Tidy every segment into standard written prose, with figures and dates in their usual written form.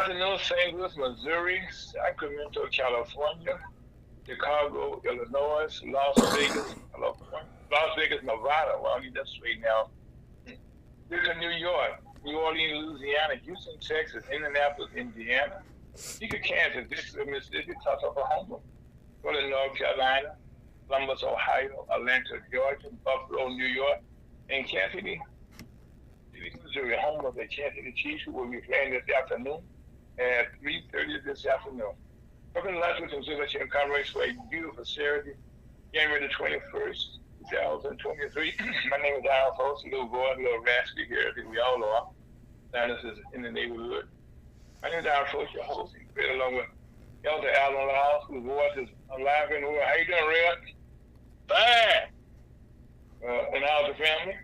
afternoon, St. Louis, Missouri, Sacramento, California, Chicago, Illinois, Las Vegas, California, Las Vegas, Nevada. Well, you just straight now. Brooklyn, New York, New Orleans, Louisiana, Houston, Texas, Indianapolis, Indiana, Topeka, Kansas, District, Mississippi, Tulsa, Oklahoma, Northern North Carolina, Columbus, Ohio, Atlanta, Georgia, Buffalo, New York, and Kansas City, Missouri, home of the Kansas City Chiefs, who will be playing this afternoon at 3:30 this afternoon. Welcome to Las Vegas, Missouri, Conference for a beautiful Saturday, January the 21st, 2023. My name is Al Foss, a little boy, a little raspy here, I think we all are. This is in the neighborhood. My name is Al Foss, your host, and along with Elder Allen Laws, whose voice is alive in the world. How you doing, Red? Fine. And how's the family?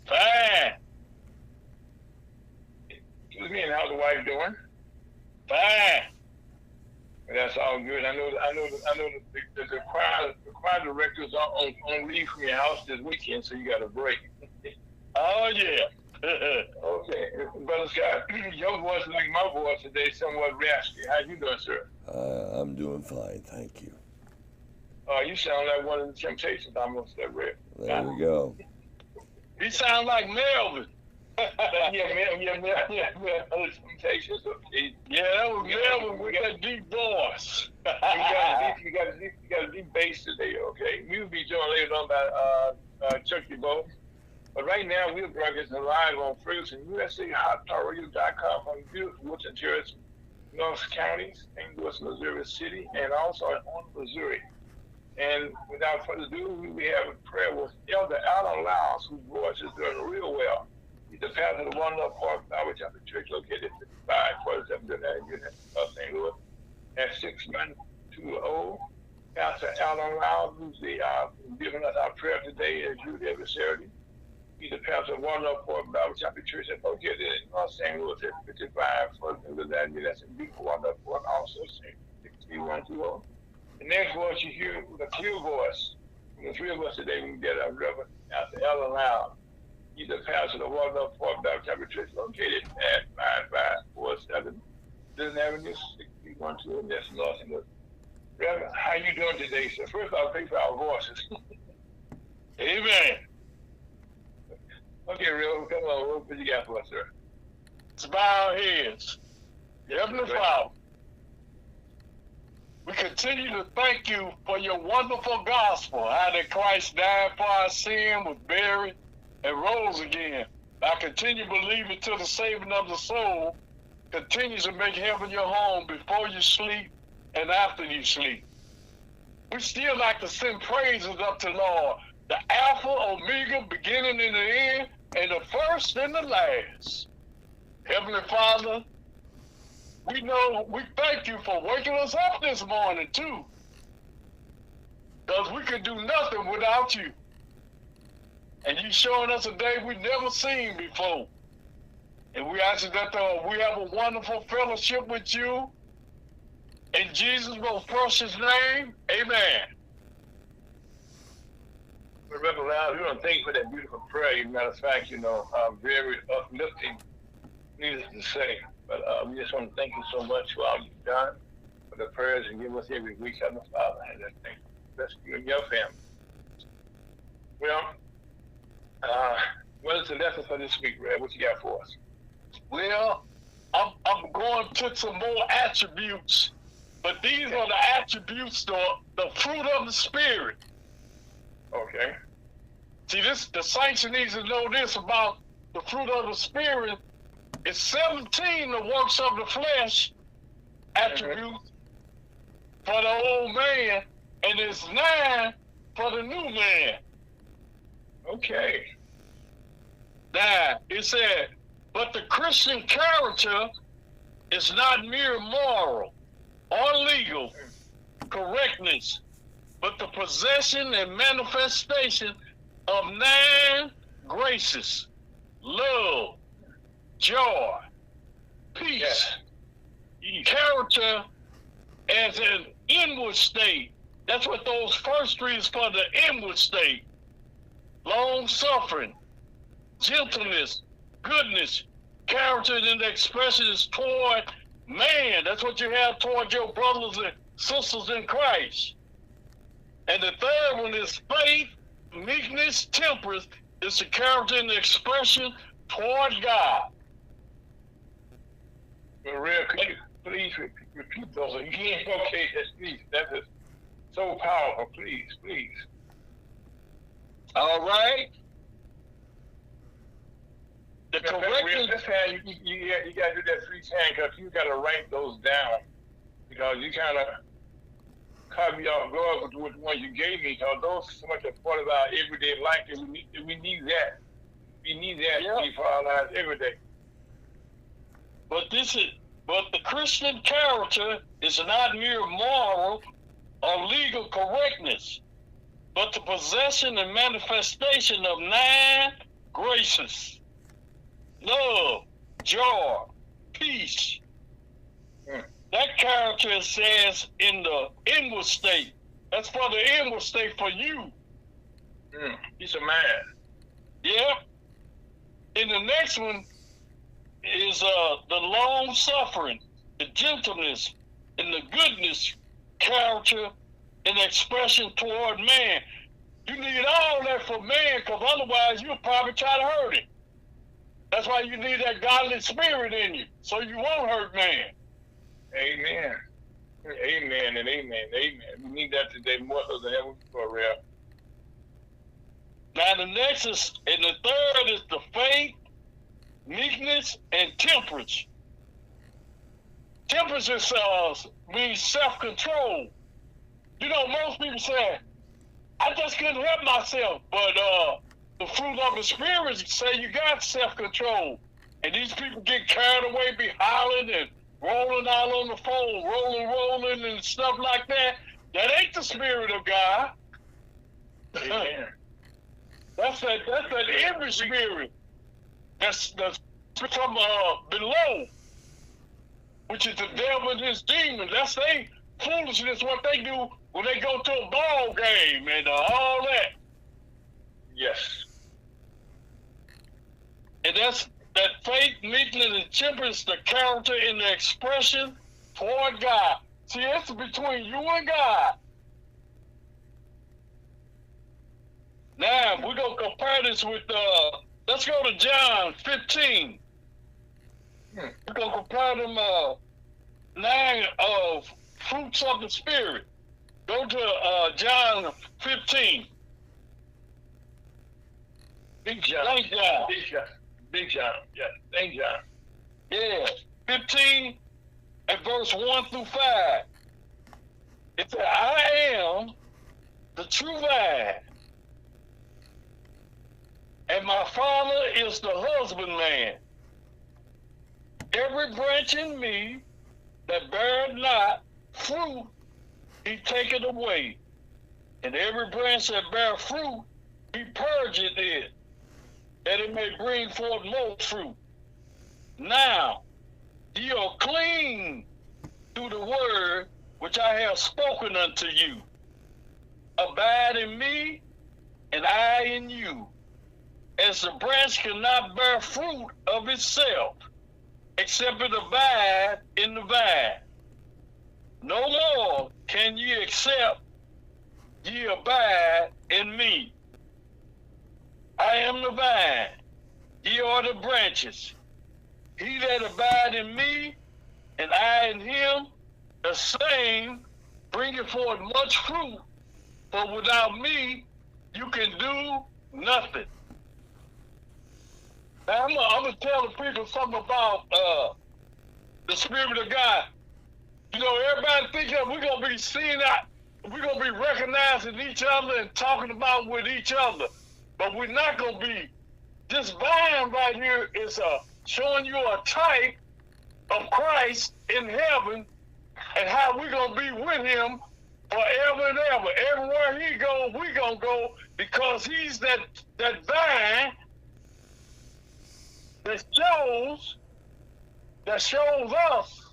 Fine. Excuse me, and how's the wife doing? Fine. That's all good. I know the choir directors are on leave from your house this weekend, so you got a break. Oh yeah. Okay, Brother Scott, your voice like my voice today, somewhat raspy. How you doing, sir? I'm doing fine, thank you. You sound like one of the Temptations, almost that red. There we go. You sound like Melvin. Yeah, Temptations. Okay. Yeah, that was Melvin with that deep voice. you got a deep bass today, okay? We'll be joined later on by Chucky Bow. But right now, we're broadcasting live on Ferguson, USAHotTalkRadio.com from beautiful Woodson Terrace, North County, St. Louis, Missouri City, and also in Orange, Missouri. And without further ado, we have a prayer with Elder Allen Laws, whose voice is doing real well. He's the pastor of the One Love Park Bible Chapel Church located at 5547 Unit, St. Louis, at 6120. Pastor Allen Laws, who's giving us our prayer today, as usual every Saturday. He's the pastor of One Love Park Bible Chapel Church located in North St. Louis at 5547 Unit. That's in beautiful One Love Park, also 6120. The next voice you hear with a clear voice. From the three of us today, we can get our Reverend Pastor Allen Laws. He's the pastor of the One Love Park Bible Chapel Church located at 5547 Dillon Avenue, 6120, and that's North St. Louis. Reverend, how you doing today, sir? First, I'll pray for our voices. Amen. Okay, Reverend, come on. What you got for us, sir? Let's bow our heads. Heavenly Father, we continue to thank you for your wonderful gospel, how that Christ died for our sin, was buried, and rose again. I continue believing to the saving of the soul, continues to make heaven your home before you sleep and after you sleep. We still like to send praises up to Lord, the Alpha, Omega, beginning and the end, and the first and the last. Heavenly Father, we thank you for waking us up this morning too, because we could do nothing without you. And you showing us a day we never seen before. And we ask that we have a wonderful fellowship with you. In Jesus' most precious name, amen. Reverend Loud, we want to thank you for that beautiful prayer. As a matter of fact, very uplifting, needless to say. But we just want to thank you so much for all you've done, for the prayers you give us every week, Heavenly Father. And just thank you. Bless you and your family. Well, what is the lesson for this week, Red? What you got for us? Well, I'm going to some more attributes, but these are the attributes, the fruit of the Spirit. Okay. See, the saints needs to know this about the fruit of the Spirit. It's 17 the works of the flesh attributes for the old man, and it's 9 for the new man. Okay. Now, it said, but the Christian character is not mere moral or legal correctness, but the possession and manifestation of 9 graces: love, joy, peace, character as an inward state. That's what those first 3 is for, the inward state. Long suffering, gentleness, goodness, character, and the expression is toward Man, that's what you have towards your brothers and sisters in Christ. And the third one is faith, meekness, temperance. It's the character and the expression toward God. But real, could you please repeat those again? Okay, yes, please. That is so powerful. Please, please. All right. The correction. This time you got to do that 3 times because you got to write those down because you kind of caught me off guard with the ones you gave me because those are so much a part of our everyday life and we need that. We need that to be for our lives every day. But the Christian character is not mere moral or legal correctness, but the possession and manifestation of 9 graces: love, joy, peace. That character says in the inward state. That's for the inward state for you. He's a man. Yeah. And the next one is the long suffering, the gentleness, and the goodness character and expression toward man. You need all that for man, because otherwise you'll probably try to hurt him. That's why you need that godly spirit in you, so you won't hurt man. Amen. Amen and amen. Amen. We need that today more so than ever before, real. Now the next is, and the third is the faith, meekness, and temperance. Temperance means self-control. You know, most people say, I just couldn't help myself, but the fruit of the spirit say you got self-control. And these people get carried away, be hollering and rolling out on the phone, rolling and stuff like that. That ain't the spirit of God. Amen. That's that envy spirit. That's from below, which is the devil and his demons. That's they foolishness. What they do when they go to a ball game and all that. Yes. And that's that faith, meekness, and temperance, the character and the expression toward God. See, it's between you and God. Now, we're going to compare this with, let's go to John 15. We're going to compare them 9 fruits of the Spirit. Go to John 15. Big John. Thank John. Big John. Big John. Yes. Thank John. Yeah. 15 and verse 1 through 5. It says, I am the true vine, and my Father is the husbandman. Every branch in me that beareth not fruit, he taketh away. And every branch that bear fruit, he purgeth it, that it may bring forth more fruit. Now, ye are clean through the word which I have spoken unto you. Abide in me, and I in you. As the branch cannot bear fruit of itself, except it abide in the vine. No more can ye except ye abide in me. I am the vine, ye are the branches. He that abide in me, and I in him, the same bringeth forth much fruit, for without me you can do nothing. Now I'm gonna tell the people something about the Spirit of God. You know, everybody thinks that we're gonna be seeing that, we're gonna be recognizing each other and talking about with each other, but we're not gonna be. This vine right here is showing you a type of Christ in heaven and how we're gonna be with him forever and ever. Everywhere he goes, we're gonna go because he's that vine that shows us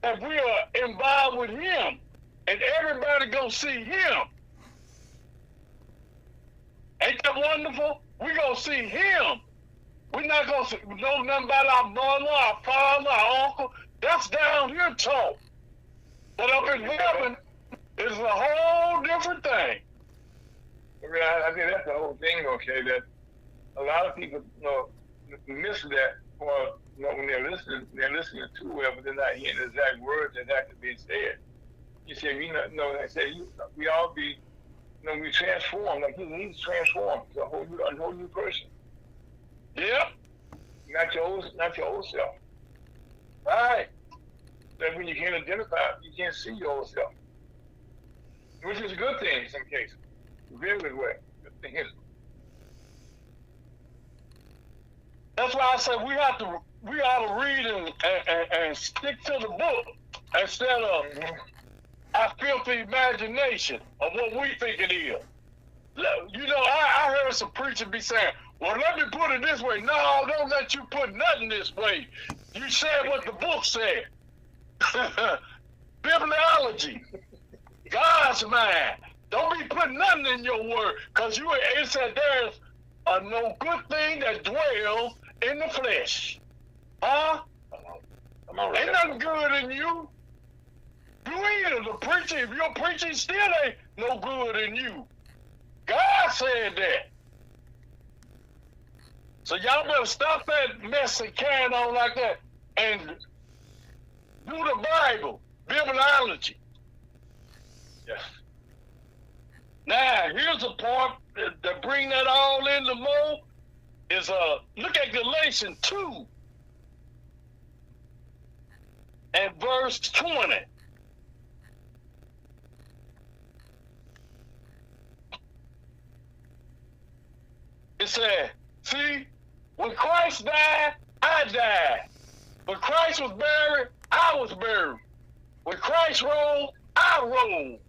that we are involved with him, and everybody gonna see him. Ain't that wonderful? We gonna see him. We're not gonna know nothing about our mother, our father, our uncle. That's down here talk. But up in heaven is a whole different thing. I think that's the whole thing, okay, that a lot of people, miss that, or when they're listening too well, but they're not hearing the exact words that have to be said. You say, I say, we all be, we transform, like he needs to transform to a whole new person. Yeah. Not your old self. Right. That when you can't identify, you can't see your old self. Which is a good thing in some cases. Very good way. Good thing is. That's why I said we ought to read and stick to the book instead of our filthy imagination of what we think it is. I heard some preachers be saying, well, let me put it this way. No, don't let you put nothing this way. You said what the book said. Bibliology. God's mind. Don't be putting nothing in your word, because it said there's no good thing that dwells in the flesh. Huh? Come on, ain't nothing good in you. You either the preacher, if you're preaching, still ain't no good in you. God said that. So y'all better stop that mess and carrying on like that and do the Bible, Bibliology. Yes. Now, here's a part that bring that all into more is look at Galatians 2 and verse 20. It said, see, when Christ died, I died. When Christ was buried, I was buried. When Christ rose, I rose.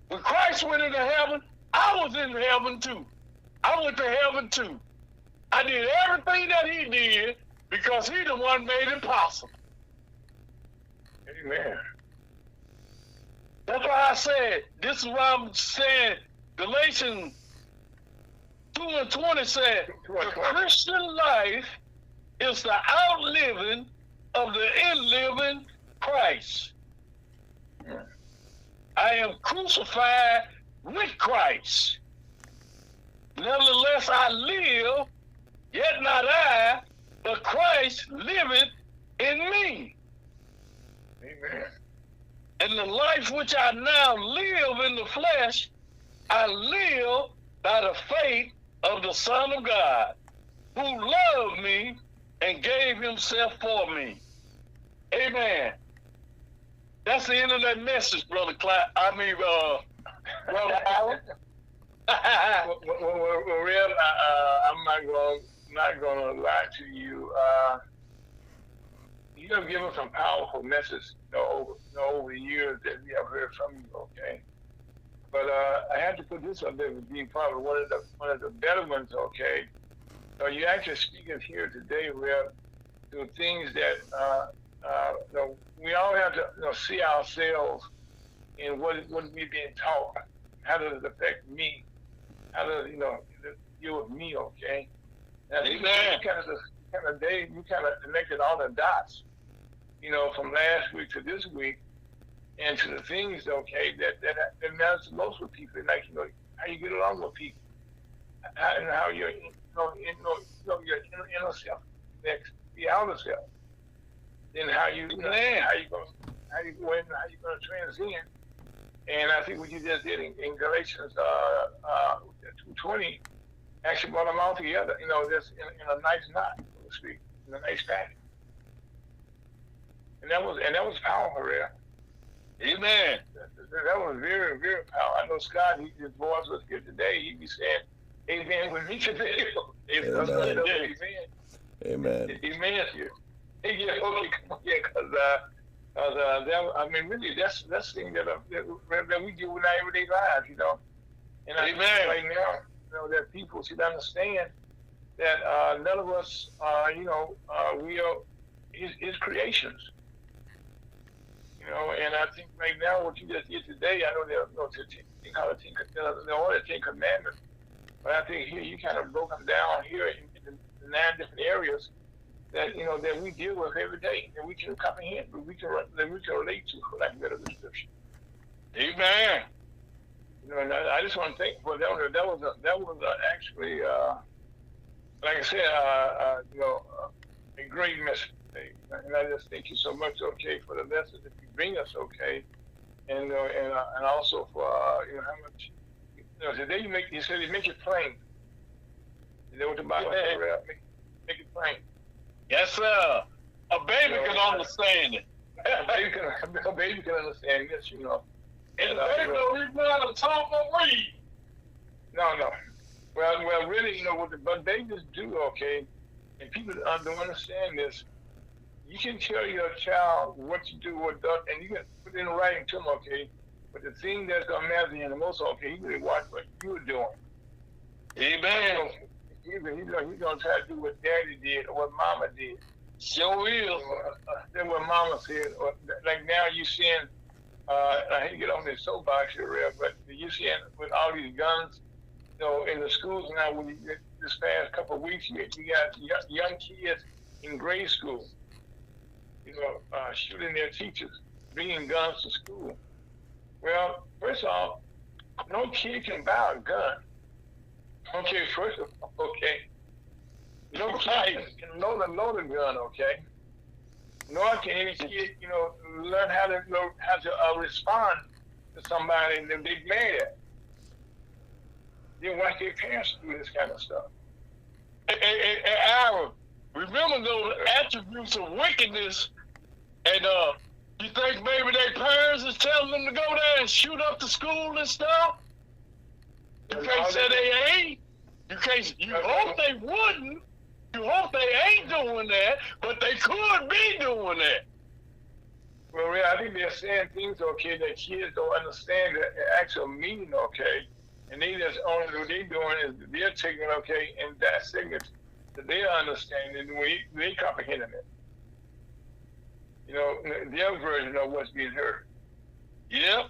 When Christ went into heaven, I was in heaven too. I went to heaven too. I did everything that he did because he the one made it possible. Amen. That's why I said, this is why I'm saying Galatians 2 and 20 said, the Christian life is the outliving of the in-living Christ. I am crucified with Christ. Nevertheless, I live, yet not I, but Christ liveth in me. Amen. And the life which I now live in the flesh, I live by the faith of the Son of God, who loved me and gave himself for me. Amen. That's the end of that message, Brother Brother Allen. Well, Rev, I'm not gonna lie to you. You have given some powerful messages, over the years that we have heard from you. Okay, but I had to put this up there as being probably one of the better ones. Okay, so you actually speaking here today, Rev, to things that we all have to see ourselves in what we being taught. How does it affect me? How does it deal with me? Okay. Now, you kind of connected all the dots, from last week to this week, and to the things, okay, that matters most with people, like how you get along with people, and how your inner self connects the outer self. Then how you gonna transcend. And I think what you just did in Galatians 2:20 actually brought them all together, just in a nice knot, so to speak, in a nice package. And that was powerful, there. Amen. That was very, very powerful. I know Scott, his voice was good today. He'd be saying, "Amen" with me today. Amen. Amen. Amen. Yeah, okay, because really, that's the thing that we do in our everyday lives, And I think right now, that people should understand that none of us, we are his creations. And I think right now, what you just did today, I know there are 10 commandments, but I think here you kind of broke them down here in the 9 different areas that that we deal with every day, that we can comprehend, that we can relate to, for lack of better description. Amen. And I just want to thank for that was actually like I said, a great message today, and I just thank you so much, okay, for the message that you bring us, okay, and also for how much today you said you make it plain. You know what the Bible says, make it plain. Yes, sir. A baby can understand it. A baby can understand this, And the baby don't even know how to talk or read. No. Well, really, what babies do, okay, and people don't understand this. You can tell your child what to do, what does, and you can put it in writing to them, okay. But the thing that's gonna matter to him the most, okay, he really watch what you're doing. Amen. He's gonna try to do what Daddy did or what Mama did. Sure is. Then what Mama said, or like now you seeing. I hate to get on this soapbox here, but you seeing with all these guns, in the schools now. This past couple of weeks, you got young kids in grade school, shooting their teachers, bringing guns to school. Well, first off, no kid can buy a gun. Okay, first of all, okay. No kid can load a gun, okay. Nor can any kid, learn how to respond to somebody that they mad at. They watch their parents do this kind of stuff. Aaron, remember those attributes of wickedness, and you think maybe their parents is telling them to go there and shoot up the school and stuff? You can't say they ain't. You hope they wouldn't. You hope they ain't doing that, but they could be doing that. Well, I think they're saying things, okay, that kids don't understand the actual meaning, okay, and they just only what they're doing is they're taking it, okay, and dissecting it that they're understanding the way they comprehending it. Their version of what's being heard. Yep.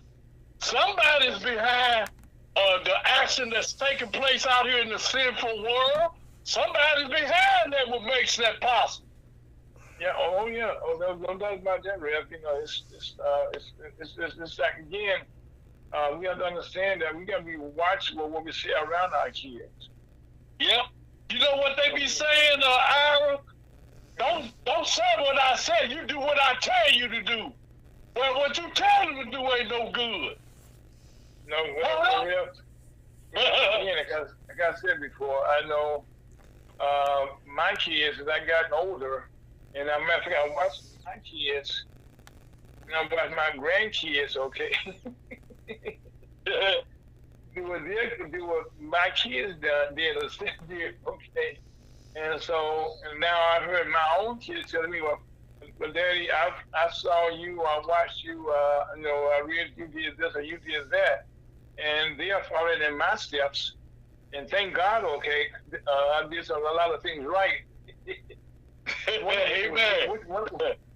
Somebody's behind the action that's taking place out here in the sinful world. Somebody's behind that what makes that possible. Yeah. Oh, yeah. Oh, no doubt about that, Rev. It's like again. We have to understand that we got to be watchful what we say around our kids. Yep. You know what they be saying, Ira? Don't say what I say. You do what I tell you to do. Well, what you tell them to do ain't no good. No, again, like I said before, I know my kids, as I gotten older, and I'm matter of fact, I watch my kids, and I watch my grandkids, okay? do what my kids did, okay? And so, and now I heard my own kids telling me, well, Daddy, I saw you, I watched you, I read you did this or you did that. And they are following in my steps. And thank God, okay, I did a lot of things right.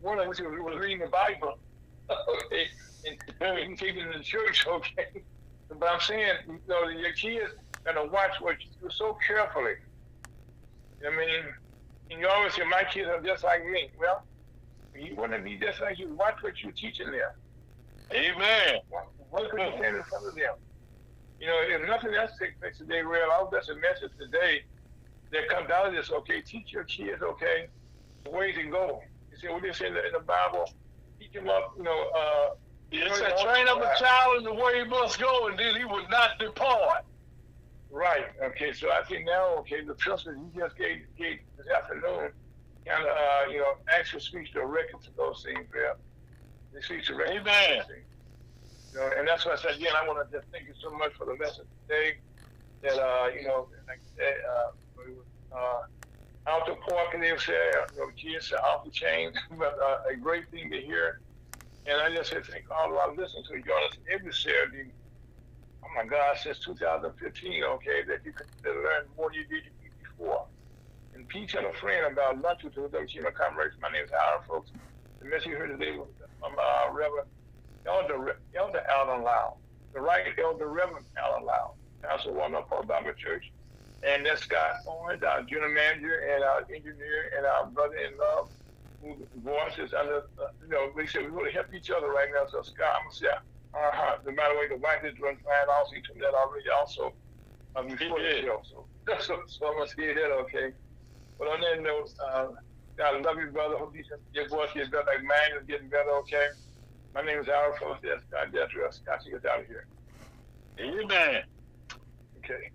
One of which was reading the Bible, okay, and keeping it in the church, okay. But I'm saying, your kids are going to watch what you do so carefully. I mean, and you always say, my kids are just like me. Well, you want to be just like you. Watch what you're teaching them. Amen. What could you stand in front of them? If nothing else takes place today, I'll that's a message today that comes out of this, okay, teach your kids, okay, the way to go. You see what they say in the Bible? Teach them up, it said, train up a child in the way he must go, and then he would not depart. Right. Okay. So I think now, okay, the principle you just gave this afternoon, kind of, actually speaks directly to those things. Yeah. It speaks directly to those things. And that's why I said again, I want to just thank you so much for the message today. That like I said, out the park, and they say, kids are off the chain, but a great thing to hear. And I just said, thank all of our listeners who join us every Saturday. Oh my God, since 2015, okay, that you can learn more than you did before. And please tell a friend about lunch with the Kingdom Comrades. My name is Aaron, folks. The message you heard today was from Reverend Elder Allen Lau, the right Elder Reverend Allen Lau, Pastor one of Paul Bible Church. And that's Scott Owens, our general manager and our engineer and our brother-in-law, who voices under, we said we really help each other right now. So Scott, I'm gonna say, no matter what, the wife is doing fine. Also, he told me that already. Also, before the show. So I'm gonna say that, okay. But on that note, I love you, brother. Hope your voice gets better, like mine is getting better, okay. My name is Howard Phillips. That's Scott Detra. Scott, you get out of here. Amen. Okay.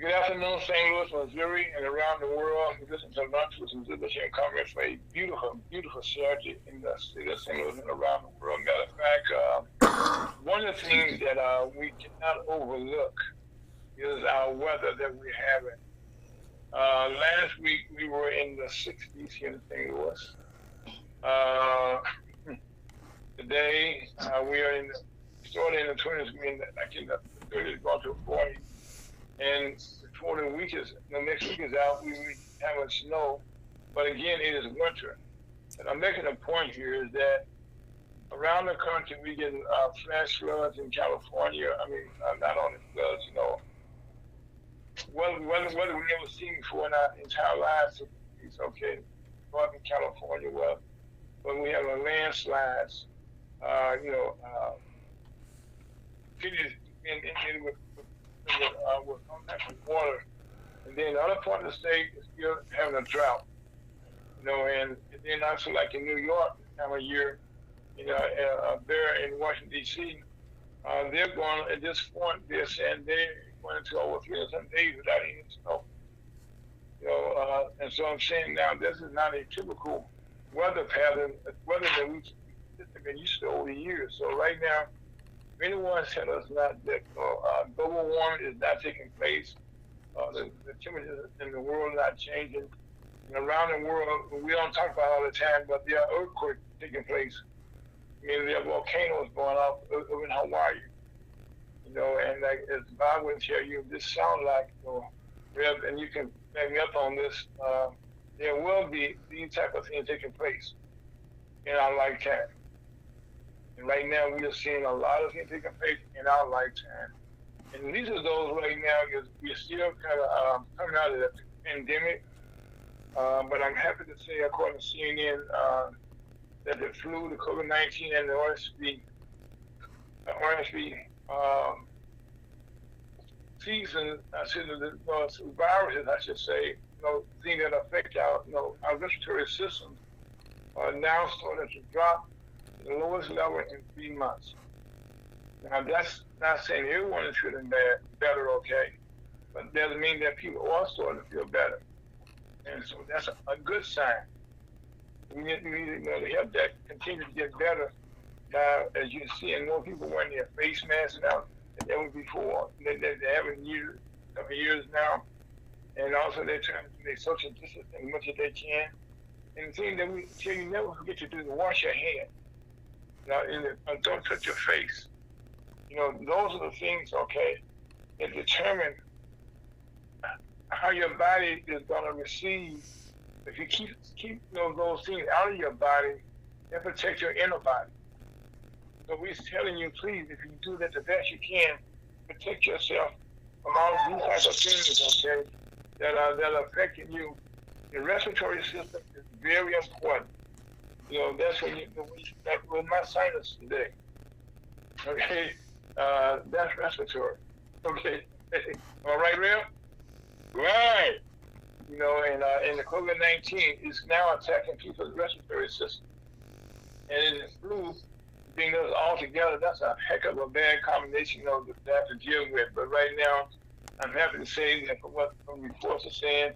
Good afternoon, St. Louis, Missouri, and around the world. We listen to lunch with some Zimbabwe comments for a beautiful, beautiful Saturday in the city of St. Louis and around the world. Matter of fact, one of the things that we cannot overlook is our weather that we're having. Last week we were in the 60s here in St. Louis. Today we are starting in the 20s, like in the 30s, going to 40s. And before the next week is out, we will be having snow. But again, it is winter. And I'm making a point here is that around the country, we get flash floods in California. I mean, not only floods, weather we never seen before in our entire lives. It's okay, Northern California weather. But we have a landslides, cities with some type of water. And then the other part of the state is still having a drought. And then also like in New York this time of year, there in Washington, D.C., they're going, at this point, they're saying they're going into over 300 days without any snow. And so I'm saying now this is not a typical weather pattern, weather that we've been used to over the years. So right now, anyone tell us not that global warming is not taking place, the temperatures in the world are not changing. And around the world, we don't talk about it all the time, but there are earthquakes taking place. There are volcanoes going off over in Hawaii. And like as Bob would tell you, this sounds like, Reb, and you can back me up on this, there will be these type of things taking place in our lifetime. And right now, we are seeing a lot of things taking place in our lifetime. And these are those right now, because we're still kind of coming out of the pandemic. But I'm happy to say, according to CNN, that the flu, the COVID-19, and the RSV season, the viruses, I should say, things that affect our respiratory systems are now starting to drop the lowest level in 3 months. Now, that's not saying everyone is feeling better, okay, but it doesn't mean that people are starting to feel better. And so that's a good sign. We need to help that continue to get better. Now, as you see, and more people wearing their face masks now than ever before. They haven't used a couple of years now. And also they're trying to make social distance as much as they can. And the thing that we tell you never forget to do is wash your hands. Now, don't touch your face. Those are the things, okay, that determine how your body is going to receive. If you keep those things out of your body, it protects your inner body. So we're telling you, please, if you do that the best you can, protect yourself from all these types of things, okay, that are affecting you. The respiratory system is very important. That's when that was my sinus today. Okay, that's respiratory. Okay, all right, Real? Right. And the COVID-19 is now attacking people's respiratory system. And in the flu, being those all together, that's a heck of a bad combination that they have to deal with. But right now, I'm happy to say that from reports are saying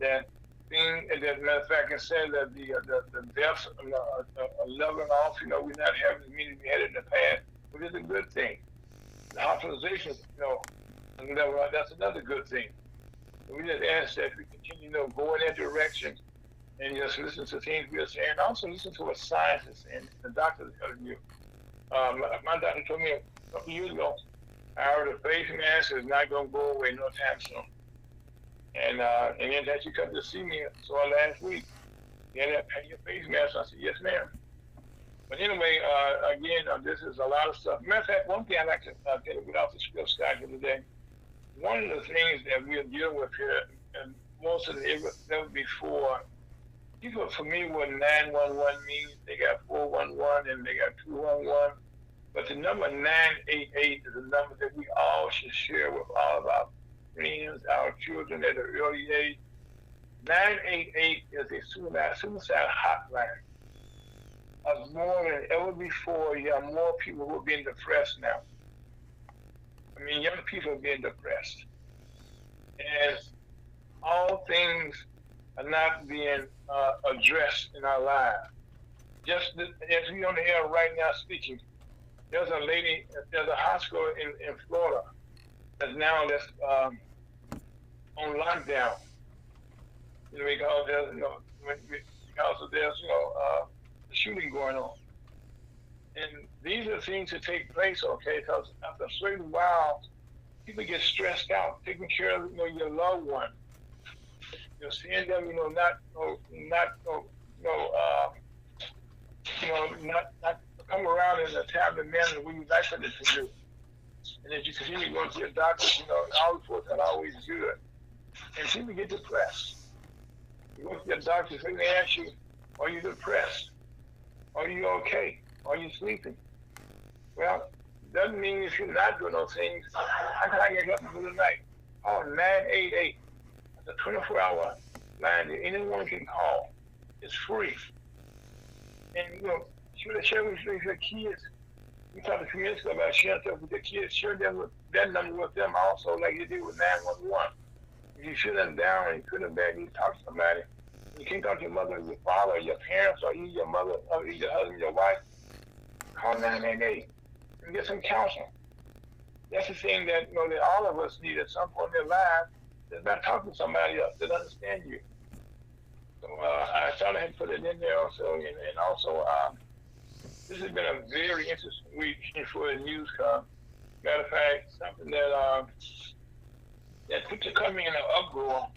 that matter of fact, it said that the deaths are leveling off. We're not having as many as we had in the past, which is a good thing. The hospitalizations, that's another good thing. We just ask that we continue to go in that direction and just listen to things we are saying. Also listen to what science is saying. The doctors are telling you. My doctor told me a couple years ago, the face mask is not going to go away no time soon. And then that you come to see me, so last week, you had to pay your face mask. I said, yes, ma'am. But anyway, again, this is a lot of stuff. Matter of fact, one thing I'd like to tell you without the script schedule today, one of the things that we are dealing with here, and most of it was before, people familiar with 911 means. They got 411 and they got 211. But the number 988 is a number that we all should share with all of our friends, our children at an early age. 988 is a suicide hotline. Of more than ever before, you have more people who are being depressed now. I mean, young people are being depressed. And all things are not being addressed in our lives. Just as we on the air right now speaking, there's a hospital in Florida that's on lockdown. Because there's a shooting going on. And these are things that take place, okay? Because after a certain while, people get stressed out, taking care of your loved one. Seeing them, not come around in a timely manner we would like for them to do. And if you continue going to your doctors, all reports are always good. And people get depressed. You go to your doctors and they ask you, are you depressed? Are you okay? Are you sleeping? Well, doesn't mean if you're not doing those things, how can I get help for the night? Call 988. It's a 24-hour line that anyone can call. It's free. And, share with your kids. We talked a few minutes ago about sharing stuff with your kids. Share that number with them also, like you did with 911. If you sit them down and you put them back and you talk to somebody, you can't talk to your mother or your father or your parents or you, your mother or your husband, your wife, call 988 and get some counseling. That's the thing that that all of us need at some point in their lives. Is not talking to somebody else that understands you. So I thought I had put it in there also, and also this has been a very interesting week for the news. Matter of fact, something that put the company in an uproar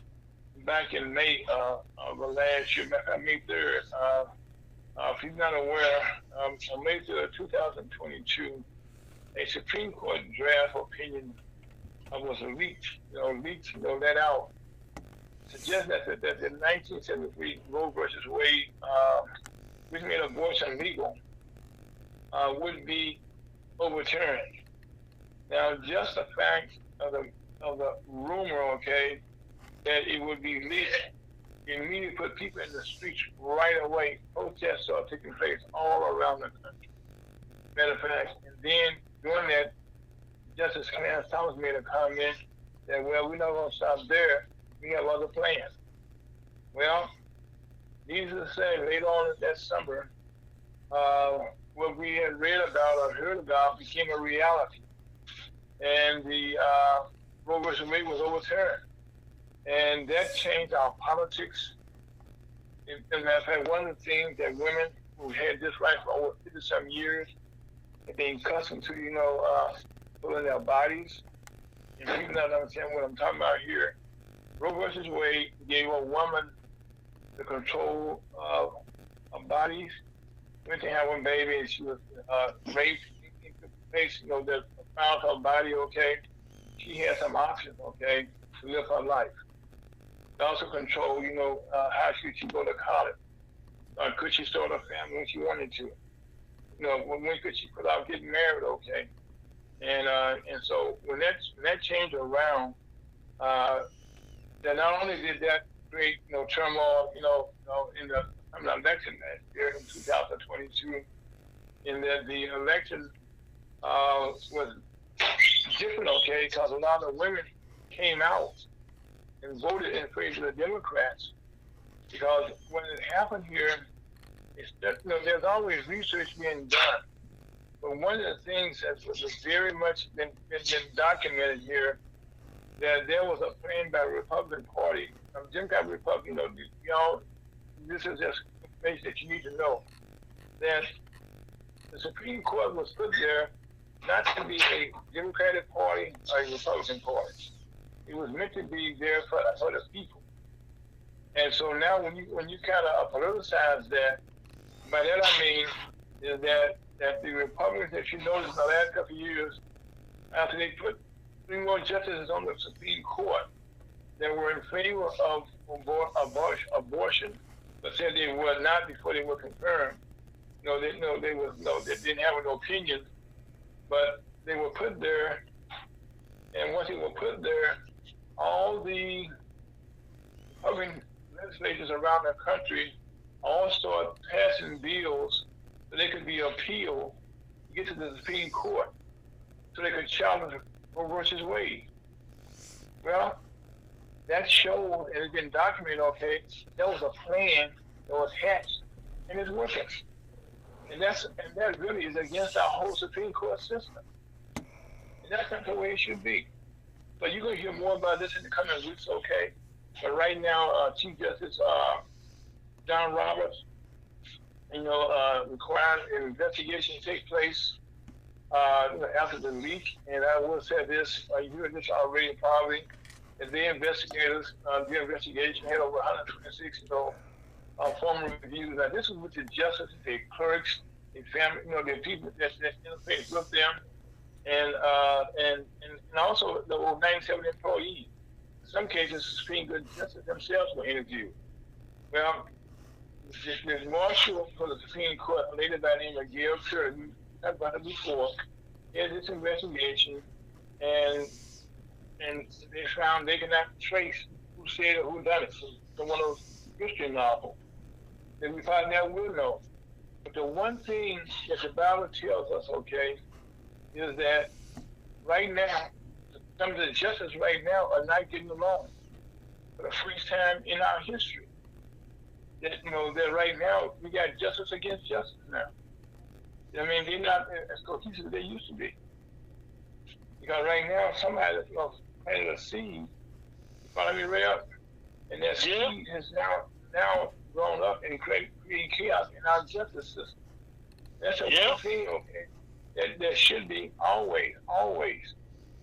back in May of last year, May 3rd. If you're not aware, on May 3rd, 2022, a Supreme Court draft opinion was leaked, let out. Suggests that the 1973 Roe versus Wade, which made abortion legal, would be overturned. Now, just the fact of the rumor, okay, that it would be leaked, immediately put people in the streets right away. Protests are taking place all around the country. Matter of fact, and then during that, Justice Clarence Thomas made a comment that, well, we're not going to stop there. We have other plans. Well, needless to say, later on that summer, what we had read about or heard about became a reality. And the Roe versus Wade was overturned. And that changed our politics. As a matter of fact, one of the things that women who had this right for over 50-some years have been accustomed to, pulling their bodies. and people not understand what I'm talking about here. Roe versus Wade gave a woman the control of bodies. Went to have one baby, and she was raped in the place, that found her body, okay? She had some options, okay, to live her life. It also controlled, how should she go to college? Could she start a family when she wanted to? When could she put out getting married, okay? And so when that changed around, that not only did that create, turmoil, in the election last year in 2022, in that the election was different, okay, because a lot of women came out and voted in favor of the Democrats. Because when it happened here, it's that, there's always research being done. But one of the things that was very much been documented here, that there was a plan by the Republican Party, Democrat Republican, this is just information that you need to know, that the Supreme Court was put there not to be a Democratic Party or a Republican Party. It was meant to be there for the people. And so now when you kind of politicize that, by that I mean is that the Republicans that you noticed in the last couple of years, after they put 3 more justices on the Supreme Court that were in favor of abortion, but said they were not before they were confirmed. They didn't have an opinion, but they were put there. And once they were put there, all the Republican legislators around the country all started passing bills so they could be appealed to get to the Supreme Court, so they could challenge Roe versus Wade. Well, that showed, and it's been documented, okay, there was a plan that was hatched, and it's working. And that really is against our whole Supreme Court system. And that's not the way it should be. But you're going to hear more about this in the coming weeks, okay? But right now, Chief Justice John Roberts, requiring an investigation to take place after the leak. And I will say this, you heard this already probably, that the investigators, the investigation had over 126, formal reviews. Now, this is with the justices, the clerks, the family, the people that interface with them, and also the over 97 employees. In some cases, the Supreme Court justices themselves were interviewed. Well, the marshal for the Supreme Court, a lady by the name of Gail Curtin, talked about it before, did this investigation, and they found they could not trace who said it, who done it. So it's one of those Christian novels. Then we find out we'll know. But the one thing that the Bible tells us, okay, is that right now, some of the justices right now are not getting along for the first time in our history. That that right now we got justice against justice now. I mean, they're not as cohesive as they used to be. Because right now somebody planted a seed, you follow me, Ray? And that seed has now grown up and creating chaos in our justice system. That's a one thing, okay, that should be always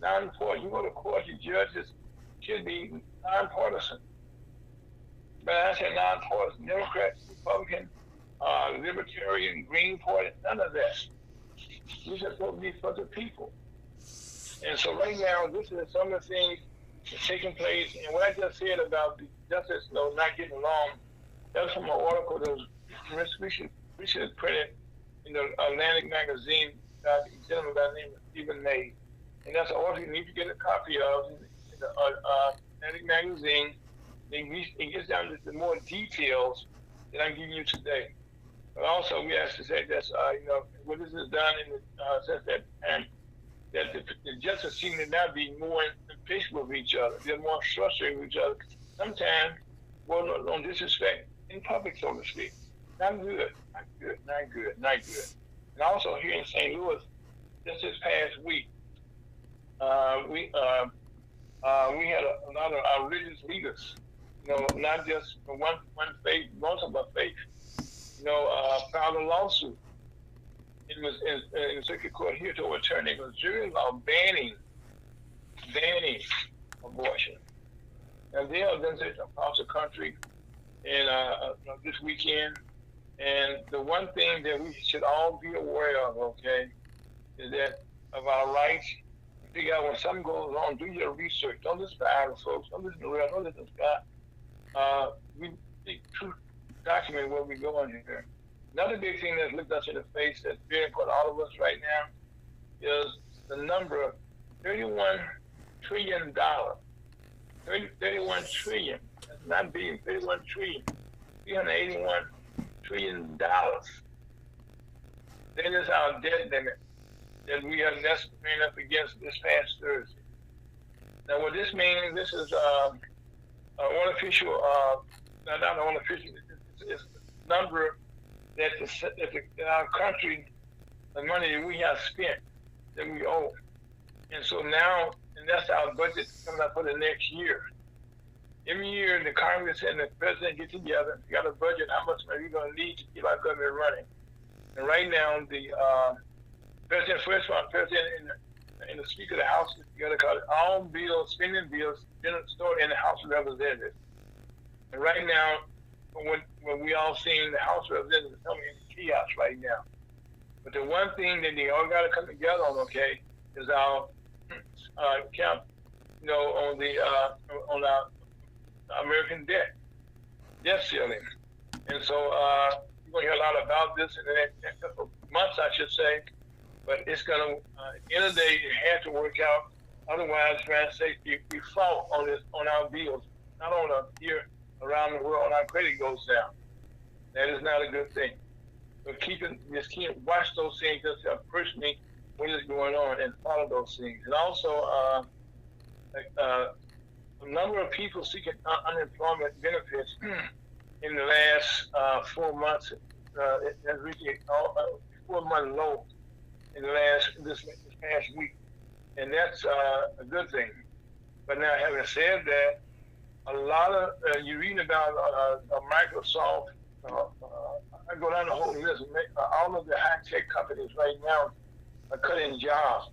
nonpartisan. You go to court, the judges should be nonpartisan. But I said nonpartisan, Democrat, Republican, Libertarian, Green Party, none of that. These are supposed to be for the people. And so right now, this is some of the things that's taking place. And what I just said about the justice not getting along, that was from an article that was recently printed in the Atlantic magazine by a gentleman by the name of Stephen May. And that's an article you need to get a copy of in the Atlantic magazine. It gets down to the more details that I'm giving you today. But also, we have to say that, what this is done in the sense that the justices seem to not be more impatient with each other. They're more frustrated with each other. Sometimes, on disrespect in public, so to speak. Not good. And also here in St. Louis, just this past week, we had a lot of our religious leaders, not just from one faith, multiple faiths, filed a lawsuit. It was in the circuit court here to overturn a Missouri law banning banning abortion. And they are done it across the country and this weekend. And the one thing that we should all be aware of, okay, is that of our rights. Figure out when something goes on, do your research. Don't listen to idle folks. Don't listen to real. Don't listen to Scott. We need to document where we're going here. Another big thing that's looked us in the face that's very important to all of us right now is the number of $31 trillion. 31 trillion. That's not billion. 31 trillion. $381 trillion. That is our debt limit that we have ran up against this past Thursday. Now, what this means, this is unofficial, not unofficial, it's the number that our country, the money that we have spent, that we owe. And so now, and that's our budget coming up for the next year. Every year, the Congress and the president get together, we got a budget, how much money we're going to need to keep our government running. And right now, the president and the Speaker of the House get together called all bills, spending bills, stored in the House of Representatives. And right now, when we all seen the House of Representatives coming in chaos right now. But the one thing that they all got to come together on, okay, is our count, on the on our American debt ceiling. And so we're going to hear a lot about this in the next couple of months, I should say. But it's going to, at the end of the day, it has to work out. Otherwise, trying to say we fault on our bills, not on here around the world, our credit goes down. That is not a good thing. But just watch those things yourself personally what is going on and follow those things. And also, a number of people seeking unemployment benefits in the last 4 months has reached a 4-month low in this past week, and that's a good thing. But now, having said that, a lot of you reading about Microsoft. I go down the whole list. All of the high-tech companies right now are cutting jobs.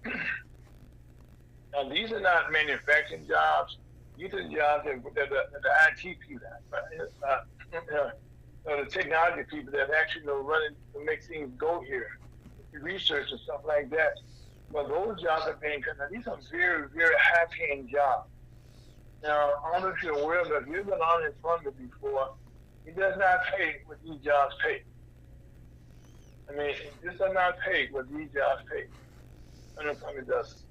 Now, these are not manufacturing jobs. These are jobs that the IT people, the technology people that actually running to make things go here, research and stuff like that. Well, those jobs are being cut. Now, these are very, very high-paying jobs. Now, I don't know if you're aware of that. If you've been on unemployment before, it does not pay what these jobs pay. I mean, this does not pay what these jobs pay. Unemployment does.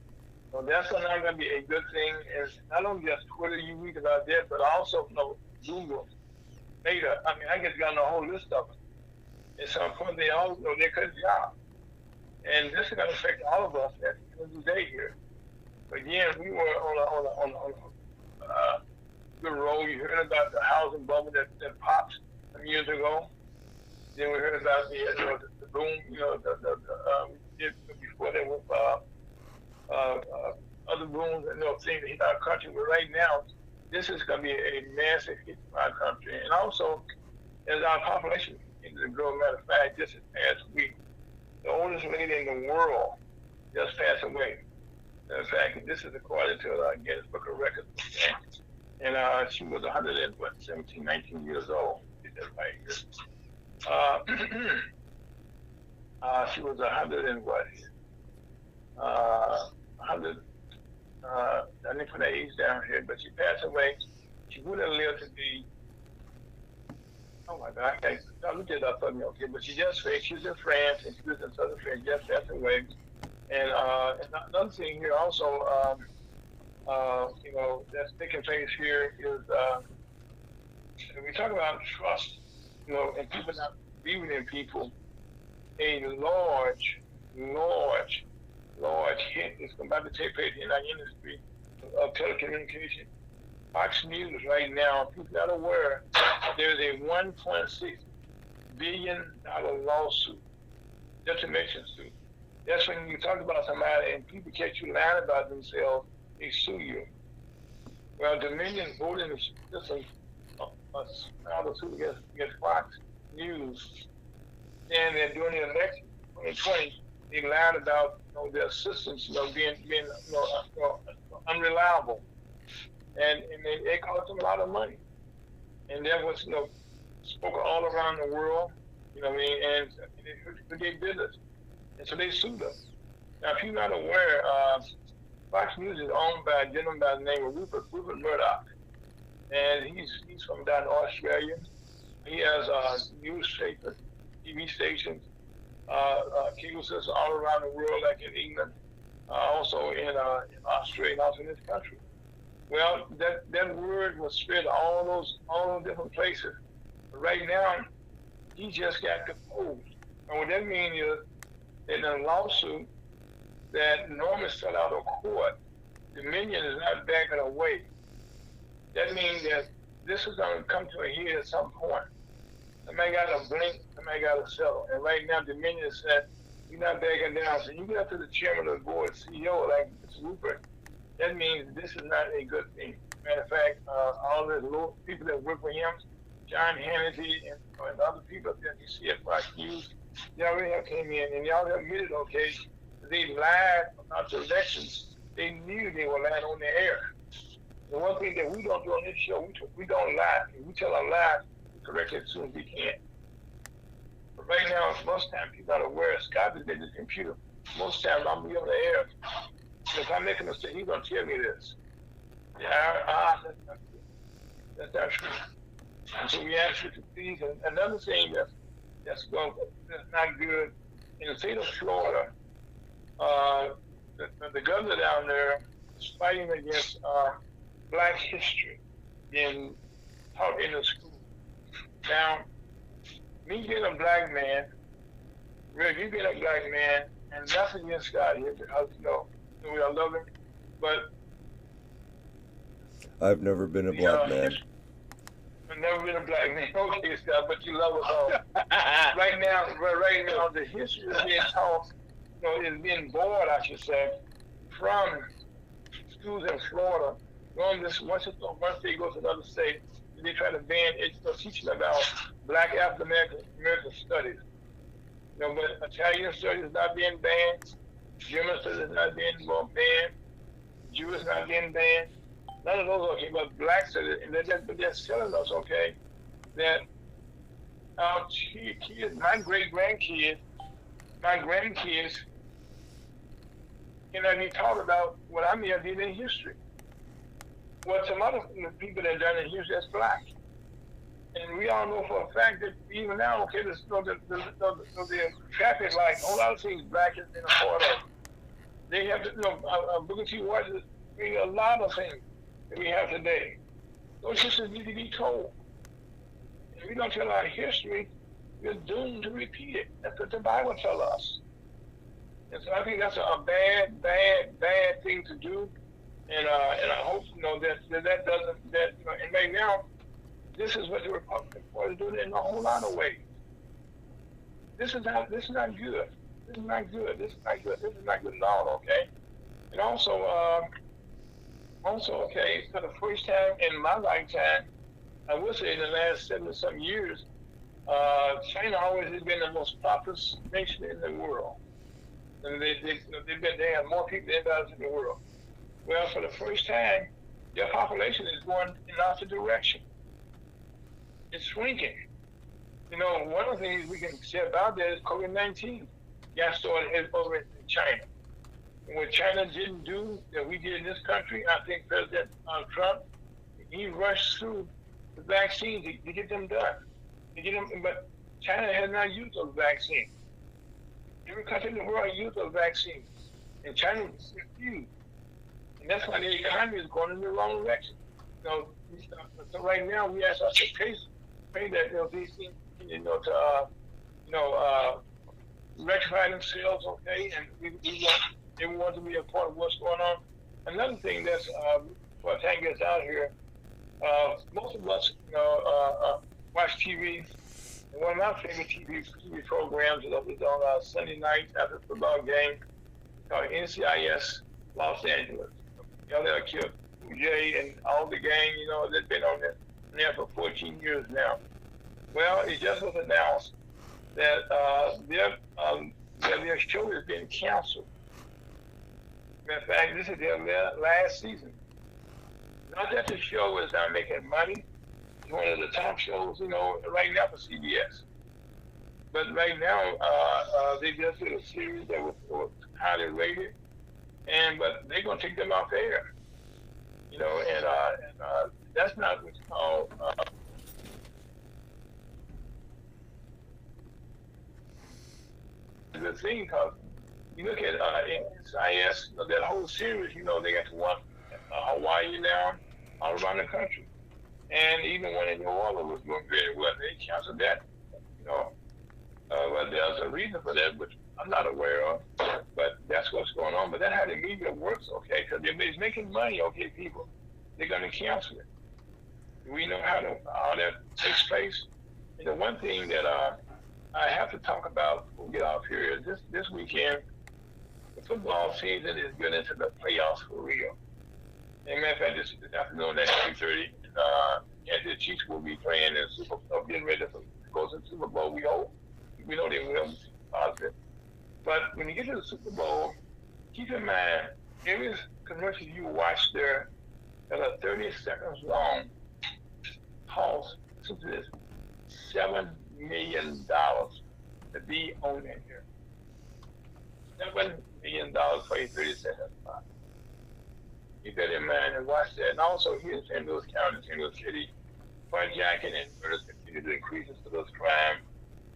So that's not going to be a good thing. And not only just Twitter, you read about that, but also Google, Meta. I mean, I just got on a whole list of them. At some point, they all they cut jobs. And this is going to affect all of us at the end of the day here. Again, we were on a good road. You heard about the housing bubble that popped some years ago. Then we heard about the boom, before there was other booms and things that hit our country. But right now, this is going to be a massive hit to our country. And also, as our population continues to grow, matter of fact, just this past week, the oldest lady in the world just passed away. In fact, this is according to Guinness Book of Records. And she was 17, 19 years old. Get that right here. She was 100 and what? 100. I didn't put her age down here, but she passed away. She would have lived to be. Oh my God! I looked it up for me, okay? But she was in France, and she was in southern France. Just passed away. And another thing here also, that's taking place here is when we talk about trust, and people not believing in people, a large hit is about to take place in our industry of telecommunication. Fox News right now, people not aware, there's a $1.6 billion lawsuit, defamation suit. That's when you talk about somebody and people catch you lying about themselves, they sue you. Well, Dominion voting system filed a suit against Fox News, and they're doing the election 2020. They lied about their assistants, being unreliable, and it cost them a lot of money. And that was, spoken all around the world, you know what I mean, and it hurt their business. And so they sued us. Now, if you're not aware, Fox News is owned by a gentleman by the name of Rupert Murdoch. And he's from down in Australia. He has news stations, TV stations, cable systems all around the world, like in England, also in Australia, and also in this country. Well, that word was spread all those different places. But right now, he just got deposed. And what that means is, in a lawsuit that normally settled out of court, Dominion is not backing away. That means that this is going to come to a head at some point. Somebody got to blink, somebody got to settle. And right now, Dominion said, you're not backing down. So you get up to the chairman of the board, CEO, like Mr. Rupert, that means this is not a good thing. Matter of fact, all the little people that work with him, John Hannity and other people that you see at Fox News, they already have came in and y'all have admitted, okay, they lied about the elections. They knew they were lying on the air. The one thing that we don't do on this show, we don't lie. If we tell a lie, we correct it as soon as we can. But right now, most times people are aware Scott is in the computer. Most times I'm be on the air. If I'm making a mistake, he's gonna tell me this. Yeah, that's not true. That's not true. And so we ask you to please. And another thing that's not good in the state of Florida, the governor down there is fighting against Black history being taught in the school. Now, me being a black man, Rick, you being a black man, and nothing against Scott here because we are loving, but I've never been a black man. I've never been a black man. Okay, Scott, but you love us all. right now, the history is being taught, is being borrowed, I should say, from schools in Florida. Once they go to another state, they try to ban it, teaching about Black African American studies. But Italian studies is not being banned. German studies is not being banned. Jewish is not being banned. None of those are okay, but Black studies, and they're telling us, okay, that our kids, my great-grandkids, my grandkids, cannot be taught about what I may have did in history. Well, some other people that done in history that's Black. And we all know for a fact that even now, okay, the traffic light, a whole lot of things Black has been a part of. They have to, Booker T. Washington bring a lot of things that we have today. Those histories need to be told. If we don't tell our history, we're doomed to repeat it. That's what the Bible tells us. And so I think that's a bad thing to do. And I hope that doesn't. And right now, this is what the Republican Party is doing in a whole lot of ways. This is not good. This is not good. This is not good at all. Okay. And also, okay, for the first time in my lifetime, I would say in the last 70-some years, China always has been the most populous nation in the world. And they have more people than anybody else in the world. Well, for the first time, their population is going in the opposite direction. It's shrinking. One of the things we can say about that is COVID-19 got started over in China. And what China didn't do that we did in this country, I think President Trump, he rushed through the vaccines to get them done. But China has not used those vaccines. Every country in the world used those vaccines. And China refused. And that's why the economy is going in the wrong direction. So right now we ask ourselves, pray that these things continue to rectify themselves, okay, and we want to be a part of what's going on. Another thing that's before time gets out here, most of us watch TV. And one of my favorite TV programs is on Sunday nights after the football game called NCIS Los Angeles. They'll kill Jay and all the gang, they've been on there for 14 years now. Well, it just was announced that their show is being canceled. Matter of fact, this is their last season. Not that the show is not making money. It's one of the top shows, right now for CBS. But right now, they just did a series that was highly rated, but they're gonna take them off air. And that's not what's called. The thing, because you look at NCIS, that whole series, they got to watch Hawaii now, all around the country. And even when in New Orleans was doing very well, they canceled that. But there's a reason for that, which I'm not aware of. But that's what's going on. But that's how the media works, okay? Because it's making money, okay, people. They're going to cancel it. We know how that takes place. And the one thing that I have to talk about before we get off here is this weekend, the football season is getting into the playoffs for real. And matter of fact, this afternoon at 3:30, the Chiefs will be playing in Super Bowl, getting ready to go to the Super Bowl. We hope. We know they will. Positive. But when you get to the Super Bowl, keep in mind, every commercial you watch there that are 30 seconds long costs $7 million to be on that here. $7 million for a 30 second spot. Keep that in mind and watch that. And also here in St. Louis County, St. Louis City, carjacking and murders continue to increase into those crimes.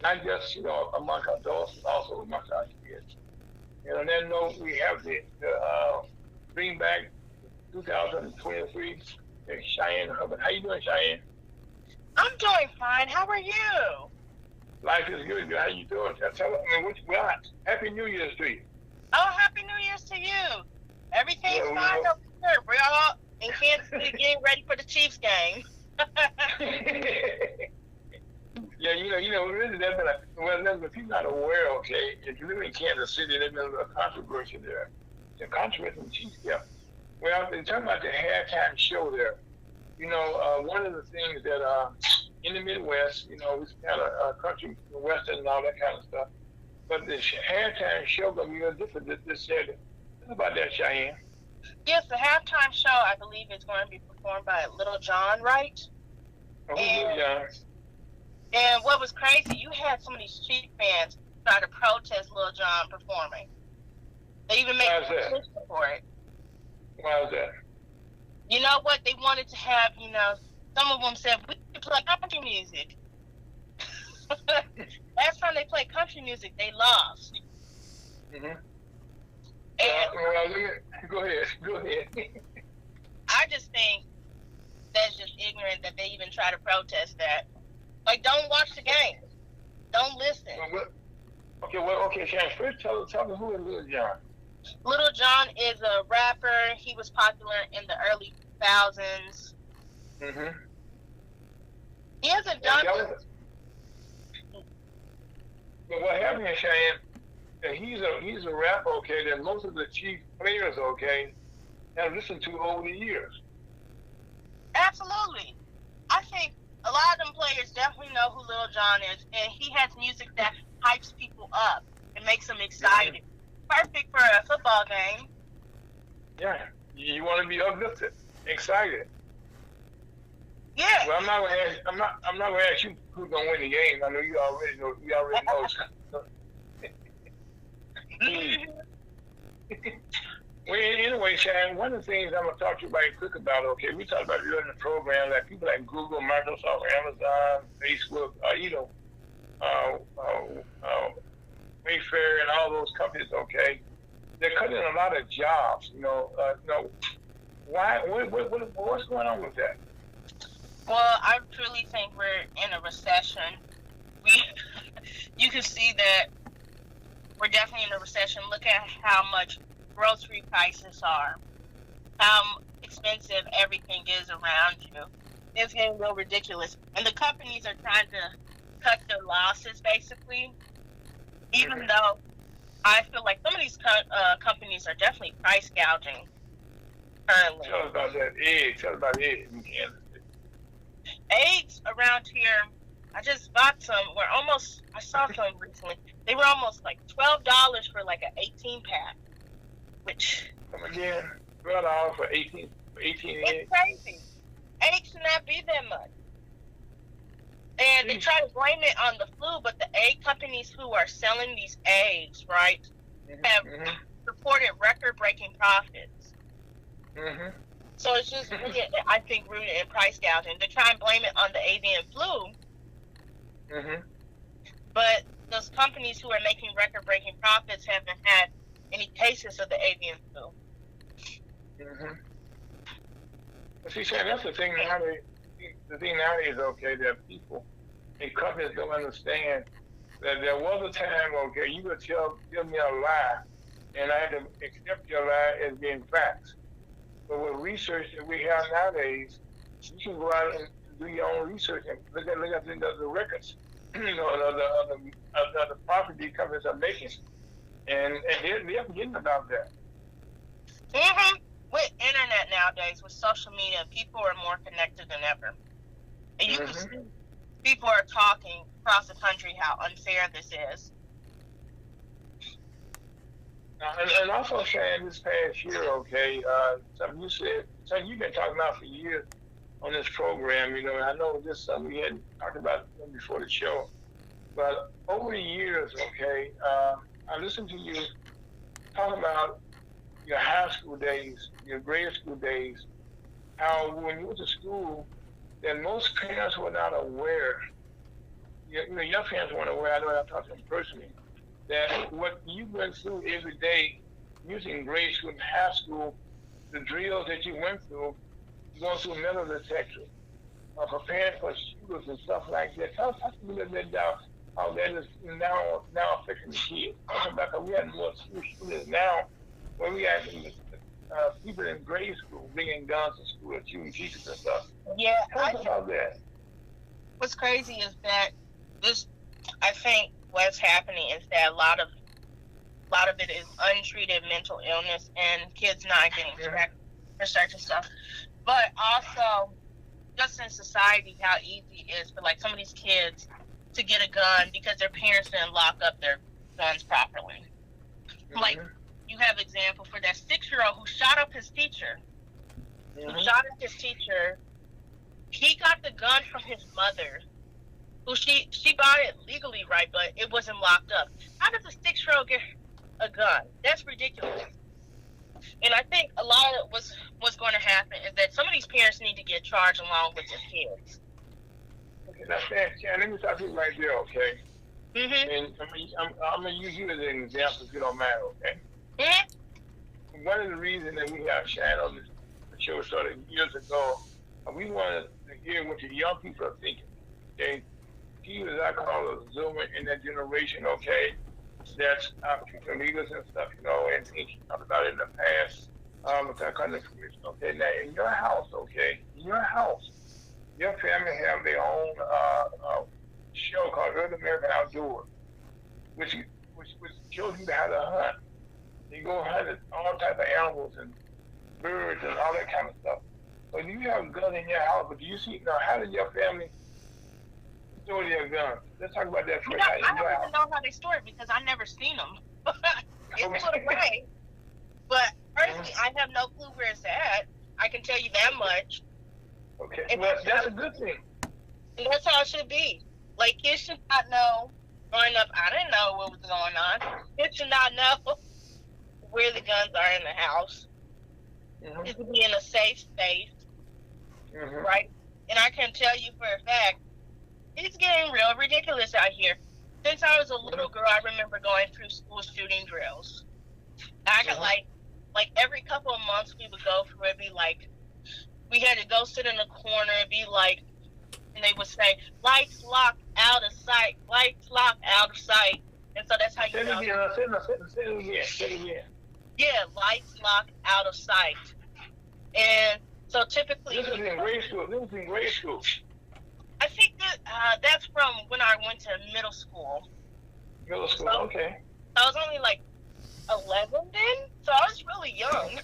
Not just, among adults, but also amongst our kids. And on that note, we have the bring back 2023, Cheyenne Hubbard. How you doing, Cheyenne? I'm doing fine. How are you? Life is good. How you doing? Happy New Year's to you. Oh, Happy New Year's to you. Everything's fine over here. We're all in Kansas City getting ready for the Chiefs game. Yeah, really, that's but people not aware, okay, if you live in Kansas City, there's been a controversy there. The controversy in Chiefs, yeah. Well, they're talking about the halftime show there. One of the things that in the Midwest, we kind of country, Western and all that kind of stuff. But the halftime show going to be a little different this Saturday. What about that, Cheyenne? Yes, the halftime show, I believe, is going to be performed by Little John, right? Oh, Little John. And what was crazy, you had some of these Chief fans try to protest Lil Jon performing. They even made a petition for it. Why is that? You know what? They wanted to have, some of them said, we can play country music. Last time they played country music, they lost. Mm-hmm. And go ahead. I just think that's just ignorant that they even try to protest that. Like, don't watch the game. Don't listen. Okay, Shannon, first tell me who is Little John. Little John is a rapper. He was popular in the early 2000s. Mm-hmm. He hasn't done But what happened is, Cheyenne, he's a rapper, okay, that most of the Chief players, okay, have listened to over the years. Absolutely. I think a lot of them players definitely know who Lil Jon is, and he has music that hypes people up and makes them excited. Mm-hmm. Perfect for a football game. Yeah, you want to be uplifted, excited. Yeah. Well, I'm not gonna ask you who's gonna win the game. I know you already know. Well, anyway, Shannon, one of the things I'm going to talk to you quick about, okay, we talked about earlier in the program, like people like Google, Microsoft, Amazon, Facebook, Wayfair and all those companies, okay, they're cutting a lot of jobs, why, what's going on with that? Well, I truly think we're in a recession. You can see that we're definitely in a recession. Look at how much grocery prices are, how expensive everything is around you. It's getting real ridiculous. And the companies are trying to cut their losses, basically, even though I feel like some of these companies are definitely price gouging currently. Tell us about that egg. Tell us about eggs in Kansas City. Eggs around here, I just bought some. I saw some recently. They were almost like $12 for like an 18-pack. which Come again, $12 for 18 it's eggs. crazy. Eggs should not be that much. And they try to blame it on the flu, but the egg companies who are selling these eggs, right, have reported record-breaking profits. So it's just really, I think, rooted in price gouging. They try and blame it on the avian flu, but those companies who are making record-breaking profits haven't had any cases of the avian flu. But see, Shannon, that's the thing nowadays. The thing nowadays, okay, that people and companies don't understand that there was a time, okay, you could tell me a lie, and I had to accept your lie as being facts. But with research that we have nowadays, you can go out and do your own research and look at the records, of the profit these companies are making, and they're forgetting about that. With internet nowadays, with social media, people are more connected than ever. And you can see people are talking across the country how unfair this is. And also, Shannon, this past year, okay, something you said, something you've been talking about for years on this program, and I know this is something we hadn't talked about before the show, but over the years, okay, I listened to you talk about your high school days, your grade school days, how when you went to school, that most parents were not aware, your parents weren't aware, I know I talked to them personally, that what you went through every day, using grade school and high school, the drills that you went through, going through metal detector, preparing for shooters and stuff like that. Tell us a little bit about how that is now affecting the kids. Talking about how we have more school shooters now, where we have people in grade school bringing guns to school and shooting teachers and stuff. Yeah, Tell us about that. What's crazy is that I think what's happening is that a lot of it is untreated mental illness and kids not getting checked for certain stuff. But also, just in society, how easy it is for like some of these kids to get a gun because their parents didn't lock up their guns properly. Like, you have example for that 6-year-old who shot up his teacher. He got the gun from his mother, who she bought it legally, right, but it wasn't locked up. How does a 6-year-old get a gun? That's ridiculous. And I think a lot of what's going to happen is that some of these parents need to get charged along with their kids. Okay, now, Shannon, let me stop you right there, okay? And I'm going to use you as an example, if you don't mind, okay? One of the reasons that we have Shannon on this show started years ago, we wanted to hear what the young people are thinking, okay? He was, I call a Zoomer in that generation, okay? That's future leaders and stuff, and he talked about it in the past, with our country commission, okay? Now, in your house, okay, your family have their own show called Earth American Outdoors, which shows you how to hunt. You go hunt all type of animals and birds and all that kind of stuff. So you have guns in your house, but do you see, how did your family store their guns? Let's talk about that first. I don't even know how they store it because I never seen them. It's put away. But personally, I have no clue where it's at. I can tell you that much. Okay, well, that's a good thing. And that's how it should be. Like, kids should not know. Growing up, I didn't know what was going on. Kids should not know where the guns are in the house. It should be in a safe space, right? And I can tell you for a fact, it's getting real ridiculous out here. Since I was a little girl, I remember going through school shooting drills. I got like every couple of months we would go through it. Be like, we had to go sit in a corner and be like, and they would say, lights locked out of sight, lights locked out of sight. And so that's how you know. Say it again. Yeah, lights locked out of sight. And so typically, This is in grade school. I think that that's from when I went to middle school. Middle school, So, okay. I was only like 11 then, so I was really young.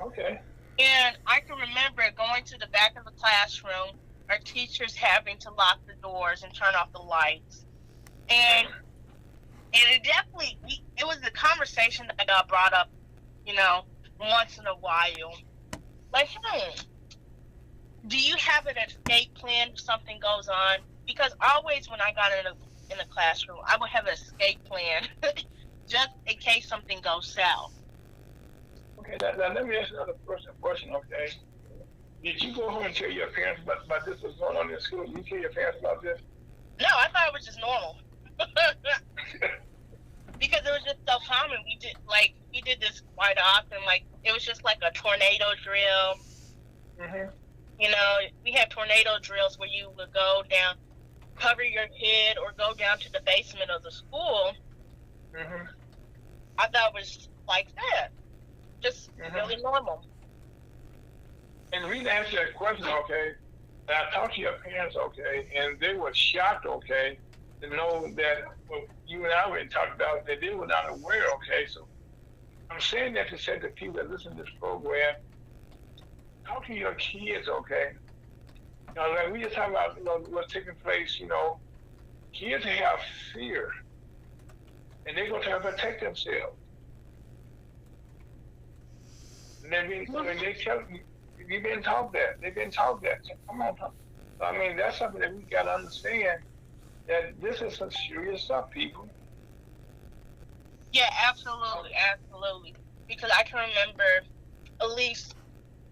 Okay. And I can remember going to the back of the classroom, our teachers having to lock the doors and turn off the lights. And it definitely, it was the conversation that got brought up, once in a while. Like, do you have an escape plan if something goes on? Because always when I got in a classroom, I would have an escape plan just in case something goes south. Okay, now let me ask another question, okay? Did you go home and tell your parents about this was going on in school? Did you tell your parents about this? No, I thought it was just normal. Because it was just so common. We did this quite often. Like, it was just like a tornado drill. Mm-hmm. We had tornado drills where you would go down, cover your head, or go down to the basement of the school. Mm-hmm. I thought it was like that. Just really normal. And the reason I asked you that question, okay, that I talked to your parents, okay, and they were shocked, okay, to know that what you and I already talked about, that they were not aware, okay? So I'm saying that to say to people that listen to this program, talk to your kids, okay? Like we just talk about, what's taking place, kids have fear, and they're going to try to protect themselves. And you've been taught that. They've been taught that. So, come on. So, I mean, that's something that we got to understand, that this is some serious stuff, people. Yeah, absolutely. Because I can remember, at least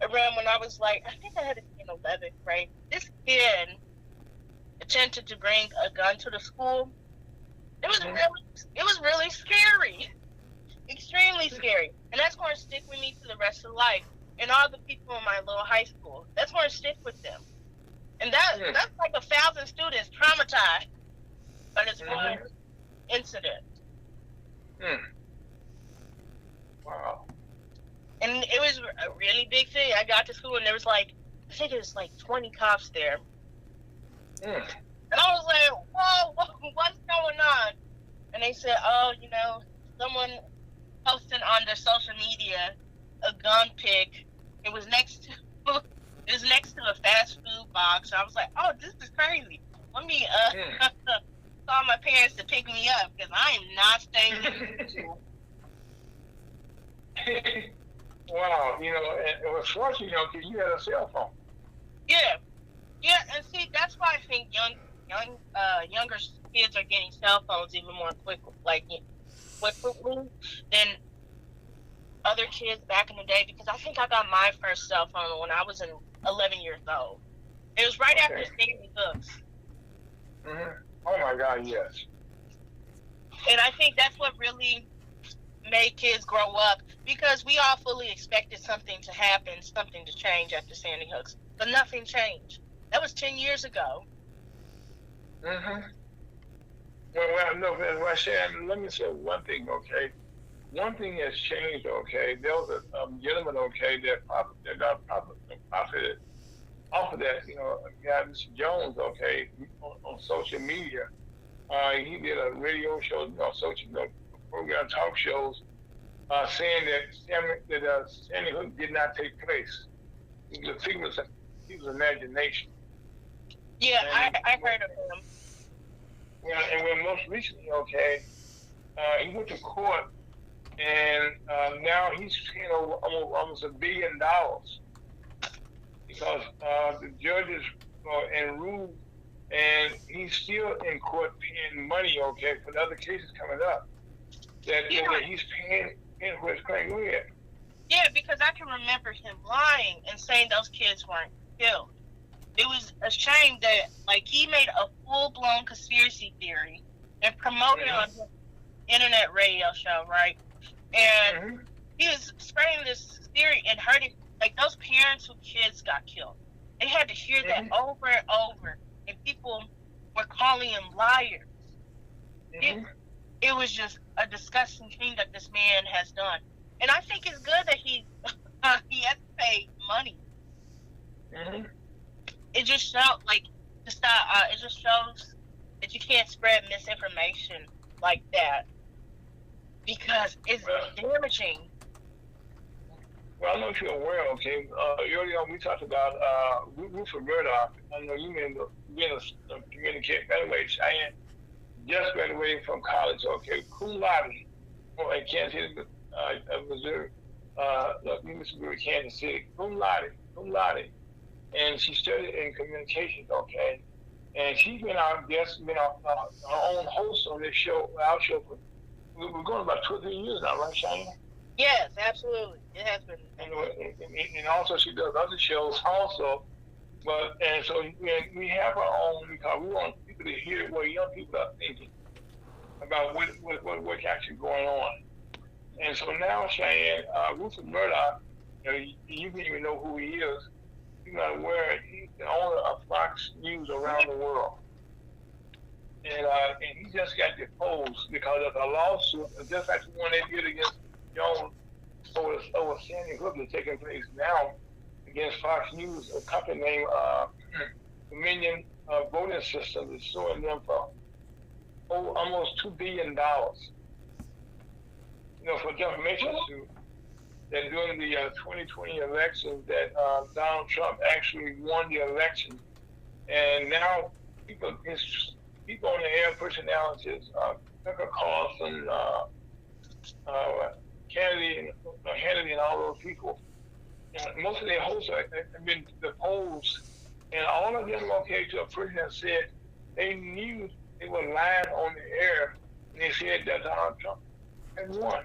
around when I was like, I think I had to be in 11th grade, this kid attempted to bring a gun to the school. It was really scary. Extremely scary. And that's going to stick with me for the rest of life. And all the people in my little high school, that's going to stick with them. And that's like 1,000 students traumatized by this one incident. Wow. And it was a really big thing. I got to school and there was I think it was 20 cops there. And I was like, whoa, what's going on? And they said, someone posted on their social media a gun pic. It was next to a fast food box. I was like, oh, this is crazy. Let me call my parents to pick me up because I am not staying here. Wow, and it was fortunate, because you had a cell phone. Yeah, and see, that's why I think younger kids are getting cell phones even more quickly than other kids back in the day, because I think I got my first cell phone when I was 11 years old. It was right after Sandy Hooks. Oh my God, yes. And I think that's what really made kids grow up, because we all fully expected something to happen, something to change after Sandy Hooks, but nothing changed. That was 10 years ago. Well, let me say one thing, okay? One thing has changed, okay? There was a gentleman, okay, that got profited off of that, guy, Mr. Jones, okay, on social media. He did a radio show, social program, talk shows, saying that Sandy Hook did not take place. It was a figment of people's imagination. Yeah, I heard of him. Yeah, and when most recently, okay, he went to court, and now he's paying almost $1 billion because the judges enrolled, and he's still in court paying money, okay, for the other cases coming up. That he's paying for his claim. Go ahead. Yeah, because I can remember him lying and saying those kids weren't killed. It was a shame that, he made a full-blown conspiracy theory and promoted it on his internet radio show, right? And he was spreading this theory and hurting, those parents whose kids got killed. They had to hear that over and over, and people were calling him liars. It was just a disgusting thing that this man has done. And I think it's good that he has to pay money. It just shows, it just shows that you can't spread misinformation like that, because it's damaging. Well, I don't know if you're aware, okay. Earlier on, we talked about Rupert Murdoch. I know you been a communicator. Anyway, Cheyenne just graduated from college, okay, cum laude. in Kansas City, Missouri, Missouri, Kansas City, cum laude. And she studied in communications, okay? And she's been our guest, been our own host on this show, our show for, we're going about 2 or 3 years now, right, Cheyenne? Yes, absolutely. It has been. And also she does other shows also. But, and so we have our own, because we want people to hear what young people are thinking about what's actually going on. And so now, Cheyenne, Rupert Murdoch, you didn't even know who he is. You're not aware, he's the owner of Fox News around the world. And he just got deposed because of a lawsuit, just like the one they did against Jones over Sandy Hook that's taking place now against Fox News, a company named Dominion Voting System is suing them for almost $2 billion. For defamation suit, that during the 2020 elections that Donald Trump actually won the election. And now people on the air personalities, Tucker Carlson, Kennedy and all those people, most of their hosts have been deposed, and all of them located to a person that said they knew they were lying on the air, and they said that Donald Trump had won.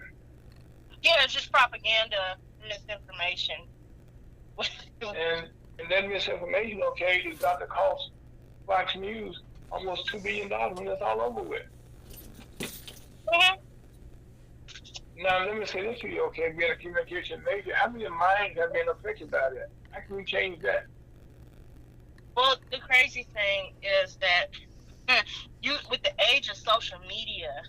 Yeah, it's just propaganda, misinformation. and that misinformation, okay, is about to cost Fox News almost $2 billion when it's all over with. Mm-hmm. Now, let me say this to you, okay, being a communication major, how many minds have been affected by that? How can we change that? Well, the crazy thing is that with the age of social media,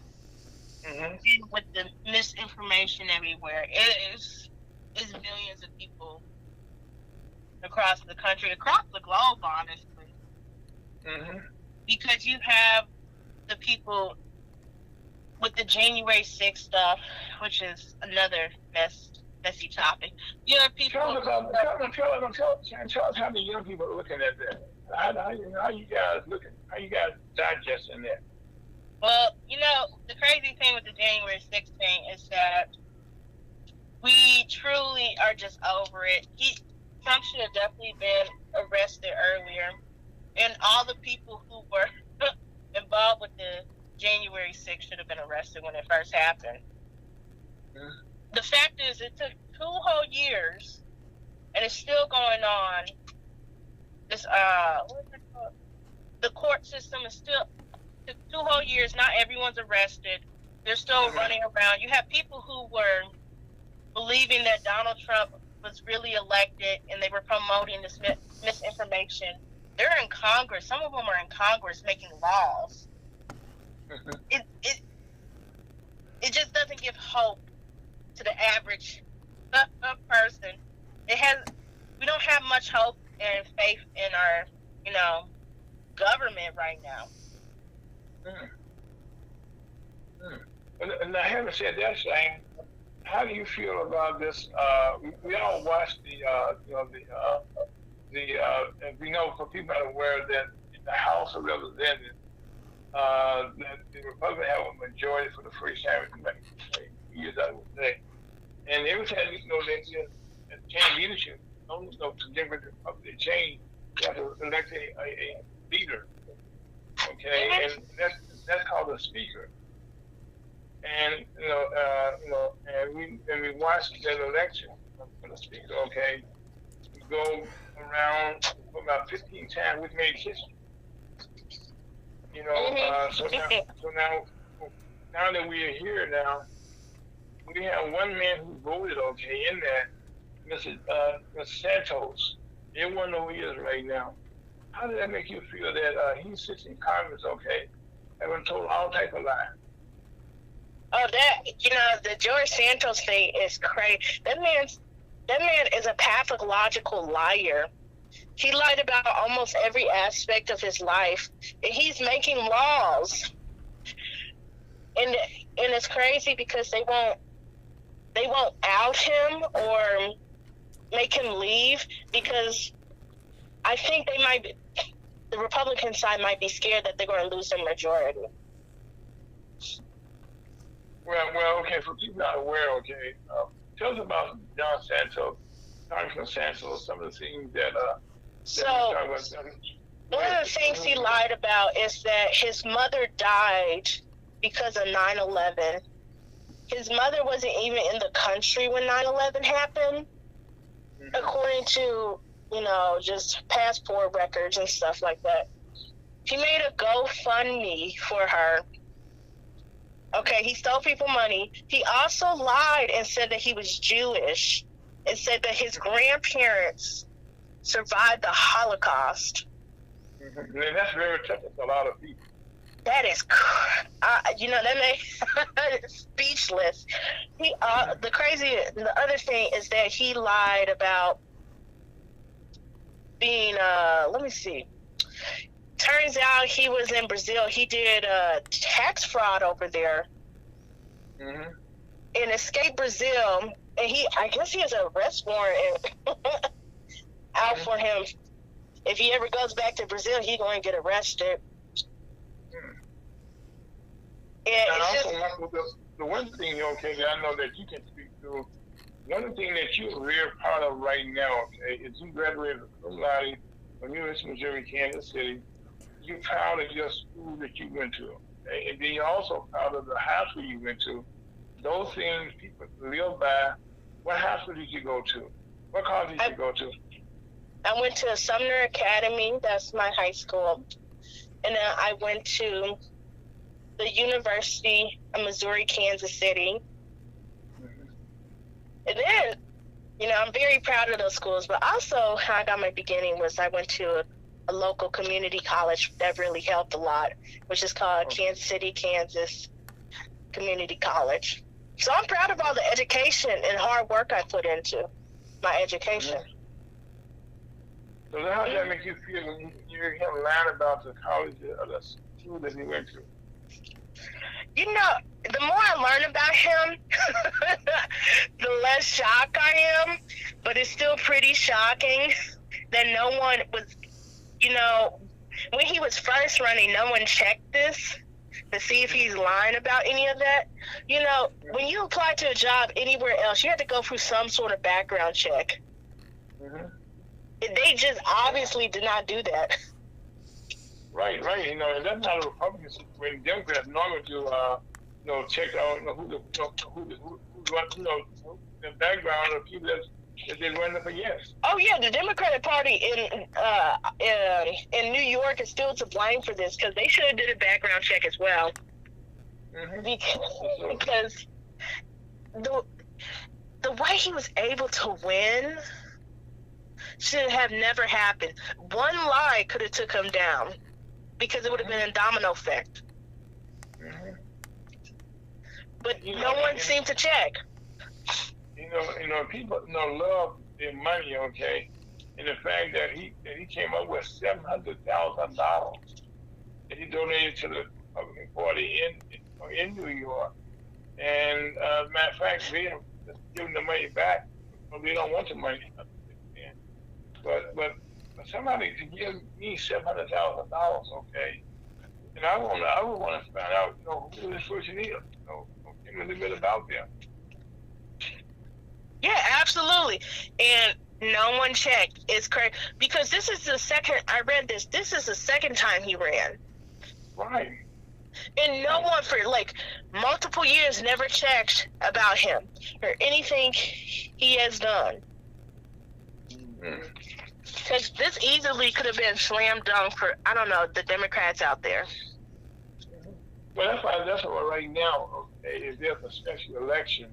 mm-hmm. with the misinformation everywhere, it is millions of people across the country, across the globe, honestly. Mm-hmm. Because you have the people with the January 6th stuff, which is another messy topic. You have people. Tell us how many young people are looking at that. How you guys looking? How you guys digesting that? Well, the crazy thing with the January 6th thing is that we truly are just over it. Trump should have definitely been arrested earlier, and all the people who were involved with the January 6th should have been arrested when it first happened. Mm-hmm. The fact is, it took 2 whole years, and it's still going on. This what's it called? The court system is still took 2 whole years. Not everyone's arrested. They're still running around. You have people who were believing that Donald Trump was really elected, and they were promoting this misinformation. They're in Congress. Some of them are in Congress making laws. It just doesn't give hope to the average person. We don't have much hope and faith in our, government right now. And I haven't said that, Shane. How do you feel about this? We all watched we know for people that are aware that in the House of Representatives, that the Republicans have a majority for the first time in like years, I would say. And every time they change leadership, to different Republican change, you have to elect a leader. Okay, and that's called a speaker. And and we watched that election for the speaker. Okay, we go around for about 15 times. We've made history. So now that we are here now, we have one man who voted in that, Mr. Santos. Everyone knows who he is right now. How does that make you feel that he sits in Congress, having told all type of lies? Oh, the George Santos thing is crazy. That man is a pathological liar. He lied about almost every aspect of his life, and he's making laws. And it's crazy because they won't out him or make him leave, because I think the Republican side might be scared that they're going to lose their majority. Well, okay, for people not aware, okay, tell us about John Santos, Congressman Santos, some of the things that So, one of the things he lied about is that his mother died because of 9/11. His mother wasn't even in the country when 9/11 happened, according to, just passport records and stuff like that. He made a GoFundMe for her. Okay, he stole people money. He also lied and said that he was Jewish and said that his grandparents survived the Holocaust. And that's very touching to a lot of people. That is, that makes speechless. The other thing is that he lied about being, let me see. Turns out he was in Brazil. He did tax fraud over there and escaped Brazil. And I guess he has an arrest warrant out for him. If he ever goes back to Brazil, he's going to get arrested. And also, the one thing, okay, that I know that you can speak to, one thing that you're very proud of right now, okay, is you graduated from University of Missouri, Kansas City. You're proud of your school that you went to, okay? And then you're also proud of the high school you went to. Those things people live by. What high school did you go to? What college did you go to? I went to Sumner Academy. That's my high school. And then I went to the University of Missouri, Kansas City. And then, I'm very proud of those schools. But also, how I got my beginning was I went to a local community college that really helped a lot, which is called Kansas City, Kansas Community College. So I'm proud of all the education and hard work I put into my education. So how does that make you feel when you hear him learn about the college or the school that he went to? The more I learn about him, the less shocked I am. But it's still pretty shocking that no one was, when he was first running, no one checked this to see if he's lying about any of that. When you apply to a job anywhere else, you have to go through some sort of background check. They just obviously did not do that. Right. And that's not a Republican situation. Democrats normally do, check out, the background of people that they run up against. Oh yeah, the Democratic Party in New York is still to blame for this because they should have did a background check as well. Because the way he was able to win should have never happened. One lie could have took him down because it would have been a domino effect. But no one seemed to check. People love their money, okay, and the fact that he came up with $700,000 that he donated to the Republican Party in New York, and matter of fact, they have given the money back, but they don't want the money. But somebody to give me $700,000, okay, and I would want to find out, who this person is, give me a little bit about them. Yeah, absolutely. And no one checked. It's crazy. Because this is the second, I read this is the second time he ran. Right. And no one for multiple years never checked about him or anything he has done. Because this easily could have been slam dunk for, the Democrats out there. Well, that's why right now, okay, if there's a special election,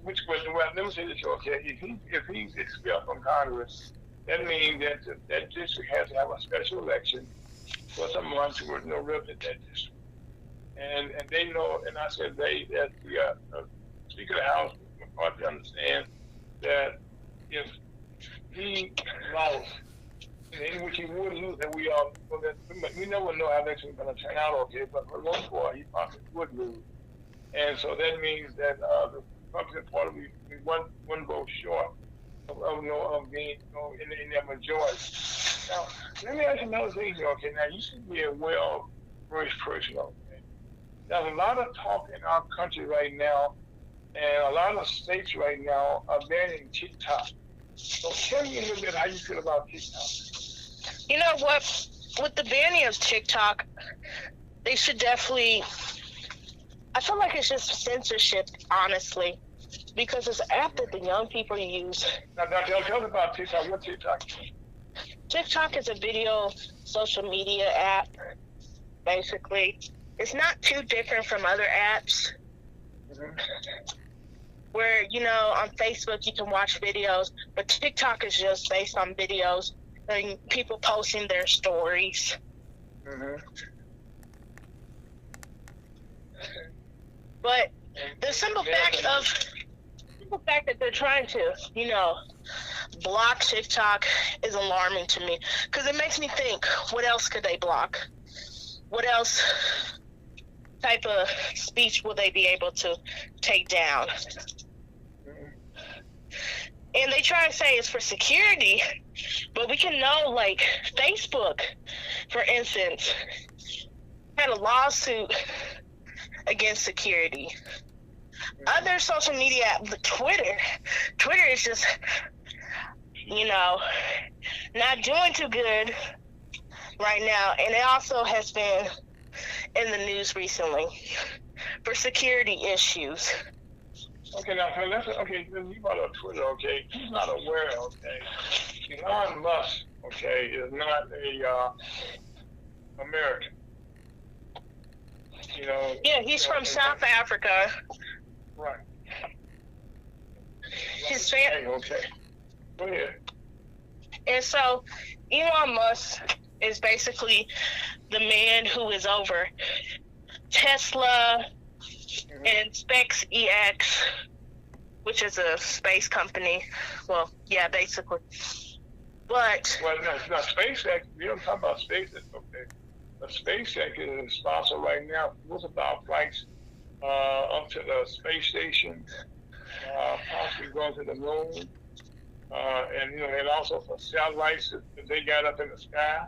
which question? Well, let me say this, okay. If he's expelled from Congress, that means that district has to have a special election for someone to represent that district. And they know, and I said that the Speaker of the House ought to understand that if he lost, in which he would lose, and we never know how elections are going to turn out, okay, but for the most part, he possibly would lose. And so that means that the Republican Party will be one vote short of being in their majority. Now, let me ask you another thing here, okay? Now, you should be a well-versed person, okay? there's a lot of talk in our country right now, and a lot of states right now are banning TikTok. So tell me a little bit how you feel about TikTok. You know what? With the banning of TikTok, they should definitely. I feel like it's just censorship, honestly, because it's an app that the young people use. Now tell me about TikTok. What TikTok is? TikTok is a video social media app, basically. It's not too different from other apps. Mm-hmm. Where, on Facebook you can watch videos, but TikTok is just based on videos and people posting their stories. Mm-hmm. But the simple fact that they're trying to, block TikTok is alarming to me, because it makes me think, what else could they block? What else type of speech will they be able to take down? And they try to say it's for security, but we can know, like, Facebook, for instance, had a lawsuit against security. Other social media, Twitter is just, not doing too good right now, and it also has been in the news recently for security issues. Okay, now you brought up Twitter. Okay, he's not aware. Okay, Elon Musk. Okay, is not a American. Yeah, he's from South Africa. Right. His family. Okay. Go ahead. And so, Elon Musk is basically the man who is over Tesla and SpaceX, which is a space company. Well, yeah, basically. But no, SpaceX. We don't talk about SpaceX, okay? But SpaceX is responsible right now for most of our flights up to the space station, possibly going to the moon, and also for satellites that they got up in the sky.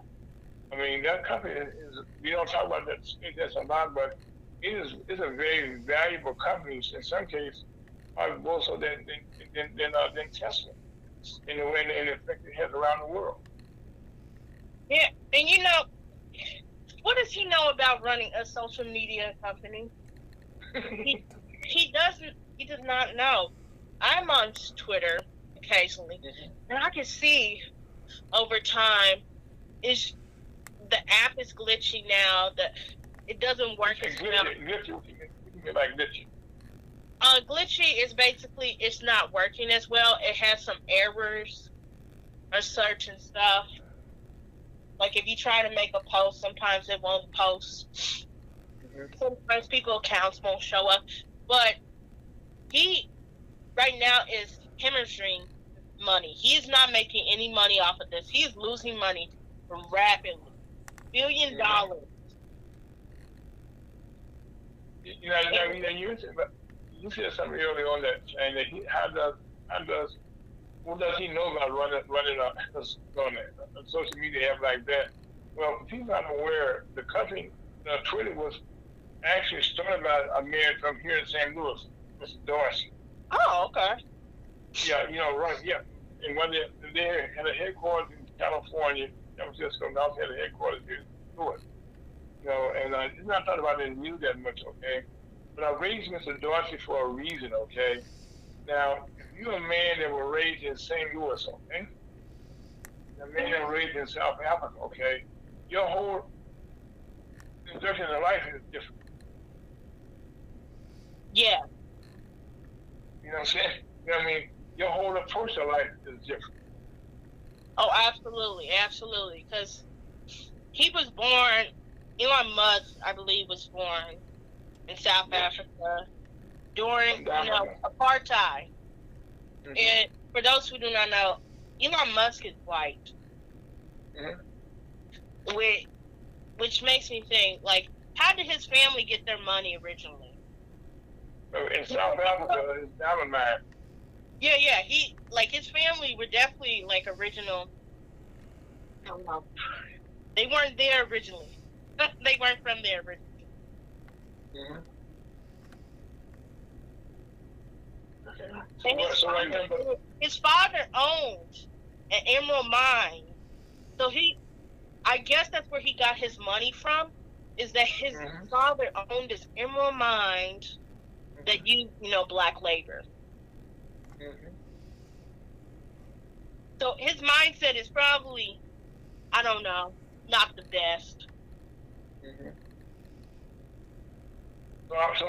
I mean, that company is. We don't talk about that SpaceX a lot, but it's a very valuable company in some cases, probably more so than Tesla, in the way and the effect it has around the world. Yeah, and what does he know about running a social media company? He does not know. I'm on Twitter occasionally, and I can see over time the app is glitchy now. That it doesn't work as well. Glitchy. Glitchy is basically it's not working as well. It has some errors or certain stuff. Like if you try to make a post, sometimes it won't post. Sometimes people's accounts won't show up. But he right now is hemorrhaging money. He is not making any money off of this. He is losing money rapidly. $1 billion. You said something earlier on that, and that what does he know about running a social media app like that? Well, if he's not aware, the company, Twitter, was actually started by a man from here in St. Louis, Mr. Dorsey. Oh, okay. Yeah, right, yeah. And when they had a headquarters in California, San Francisco, and also had a headquarters here in Louis. And he's not talking about it in the news that much, okay? But I raised Mr. Dorsey for a reason, okay? Now, if you're a man that was raised in St. Louis, okay? A man that was raised in South Africa, okay? Your whole introduction to life is different. Yeah. You know what I'm saying? You know what I mean? Your whole approach to life is different. Oh, absolutely, absolutely. Because he was born, Elon Musk, I believe, was born in South Africa during, apartheid. Mm-hmm. And for those who do not know, Elon Musk is white. Mm-hmm. Which makes me think, like, how did his family get their money originally? In South Africa, it's diamond mine. Yeah, his family were definitely, like, original. I don't know. They weren't there originally. They weren't from there originally. Mm-hmm. Okay. And his father owns an emerald mine. So I guess that's where he got his money from, is that his father owned this emerald mine that black labor. Mm-hmm. So his mindset is probably, I don't know, not the best. Mm-hmm.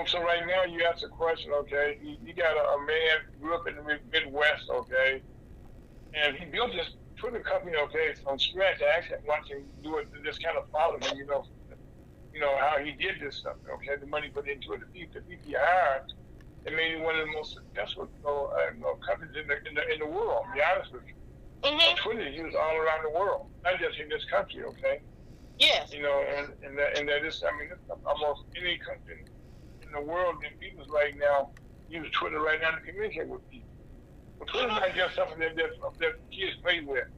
So right now you ask a question, okay? You got a man who grew up in the Midwest, okay, and he built this Twitter company, okay, from scratch. I actually watched him do it, just kind of follow him, how he did this stuff, okay? The money put into it, the people he hired, it made him one of the most successful companies in the world. To be honest with you, Twitter is used all around the world, not just in this country, okay? Yes. And that is, almost any country in the world, and people right now use Twitter right now to communicate with people. But Twitter's not just something that kids play with.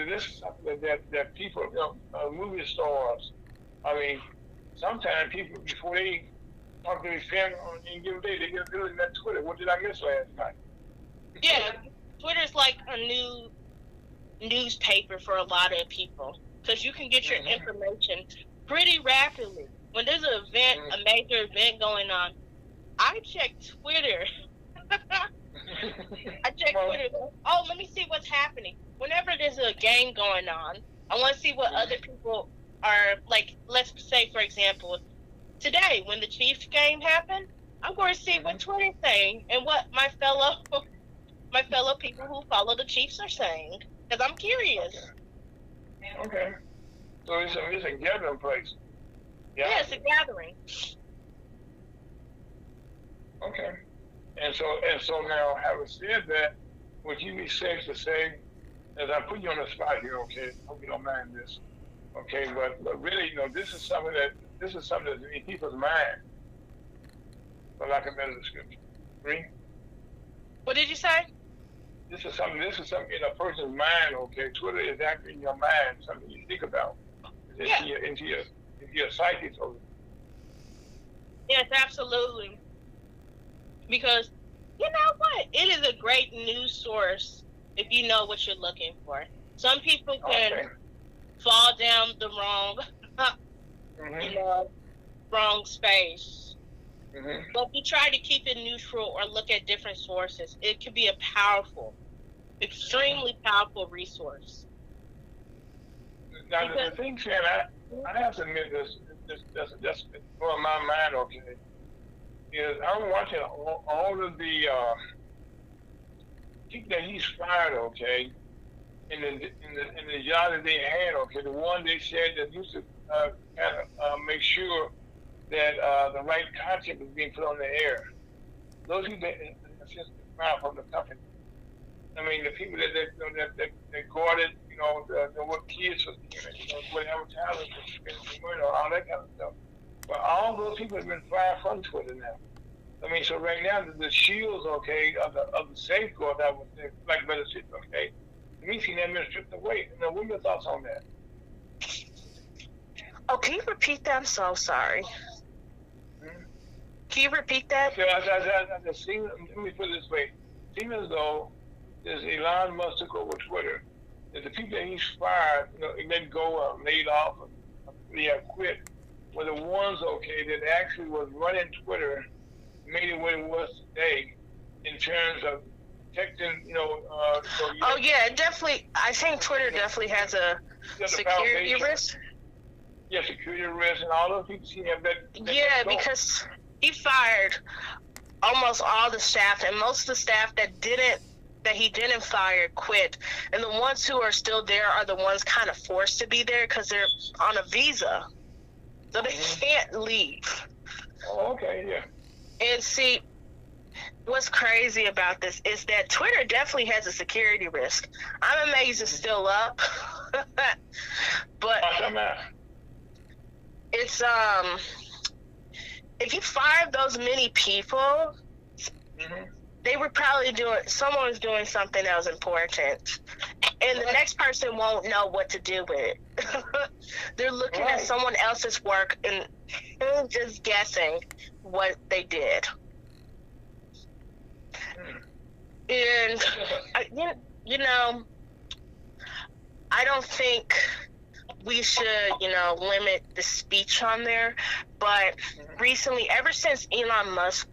This is something that people, movie stars. Sometimes people, before they talk to their family on any given day, they get really that Twitter. What did I miss last night? Yeah, Twitter's like a new newspaper for a lot of people, because you can get your information pretty rapidly. When there's an event, a major event going on, I check Twitter. I check Twitter. Oh, let me see what's happening. Whenever there's a game going on, I want to see what other people are like. Let's say, for example, today when the Chiefs game happened, I'm going to see what Twitter's saying and what my fellow people who follow the Chiefs are saying, because I'm curious. Okay. So it's a gathering place. Yeah, it's a gathering. Okay. And so now, having said that, would you be safe to say, as I put you on the spot here, okay? Hope you don't mind this, okay? But really, this is something that's in people's mind, for lack of a better description. Agree? What did you say? This is something in a person's mind, okay? Twitter is actually in your mind, something you think about. Yeah. Into your psyche, so. Yes, absolutely. Because, you know what? It is a great news source if you know what you're looking for. Some people can fall down the wrong space. Mm-hmm. But if you try to keep it neutral or look at different sources, it can be a powerful, extremely powerful resource. Now, the thing, Shan, I have to admit this just on my mind, okay, is I'm watching all of the people that he's fired, okay, in the job that they had, okay, the one they said that used to kind of make sure that the right content was being put on the air. Those people that just fired from the company. The people that guarded, what kids was what advertisers was spending, all that kind of stuff. But all those people have been fired from Twitter now. So right now the shields, okay, of the safeguard, I would say, like better shit, okay, to me, see that been stripped away. What are your thoughts on that? Oh, can you repeat that? I'm so sorry. Can you repeat that? So let me put it this way. It seems as though there's Elon Musk took over Twitter. That the people that he's fired, let go, laid off, quit, were the ones, okay, that actually was running Twitter, made it what it was today, in terms of protecting, oh yeah, definitely. I think Twitter definitely has a security risk. Yeah, security risk, and all those people see him. Yeah, because he fired almost all the staff, and most of the staff that he didn't fire quit, and the ones who are still there are the ones kind of forced to be there because they're on a visa, so they can't leave. Oh, okay, yeah. And see, what's crazy about this is that Twitter definitely has a security risk. I'm amazed it's still up, but it's if you fire those many people. They were probably someone was doing something that was important, and the next person won't know what to do with it. They're looking at someone else's work and I'm just guessing what they did. And, you know, I don't think we should, limit the speech on there. But recently, ever since Elon Musk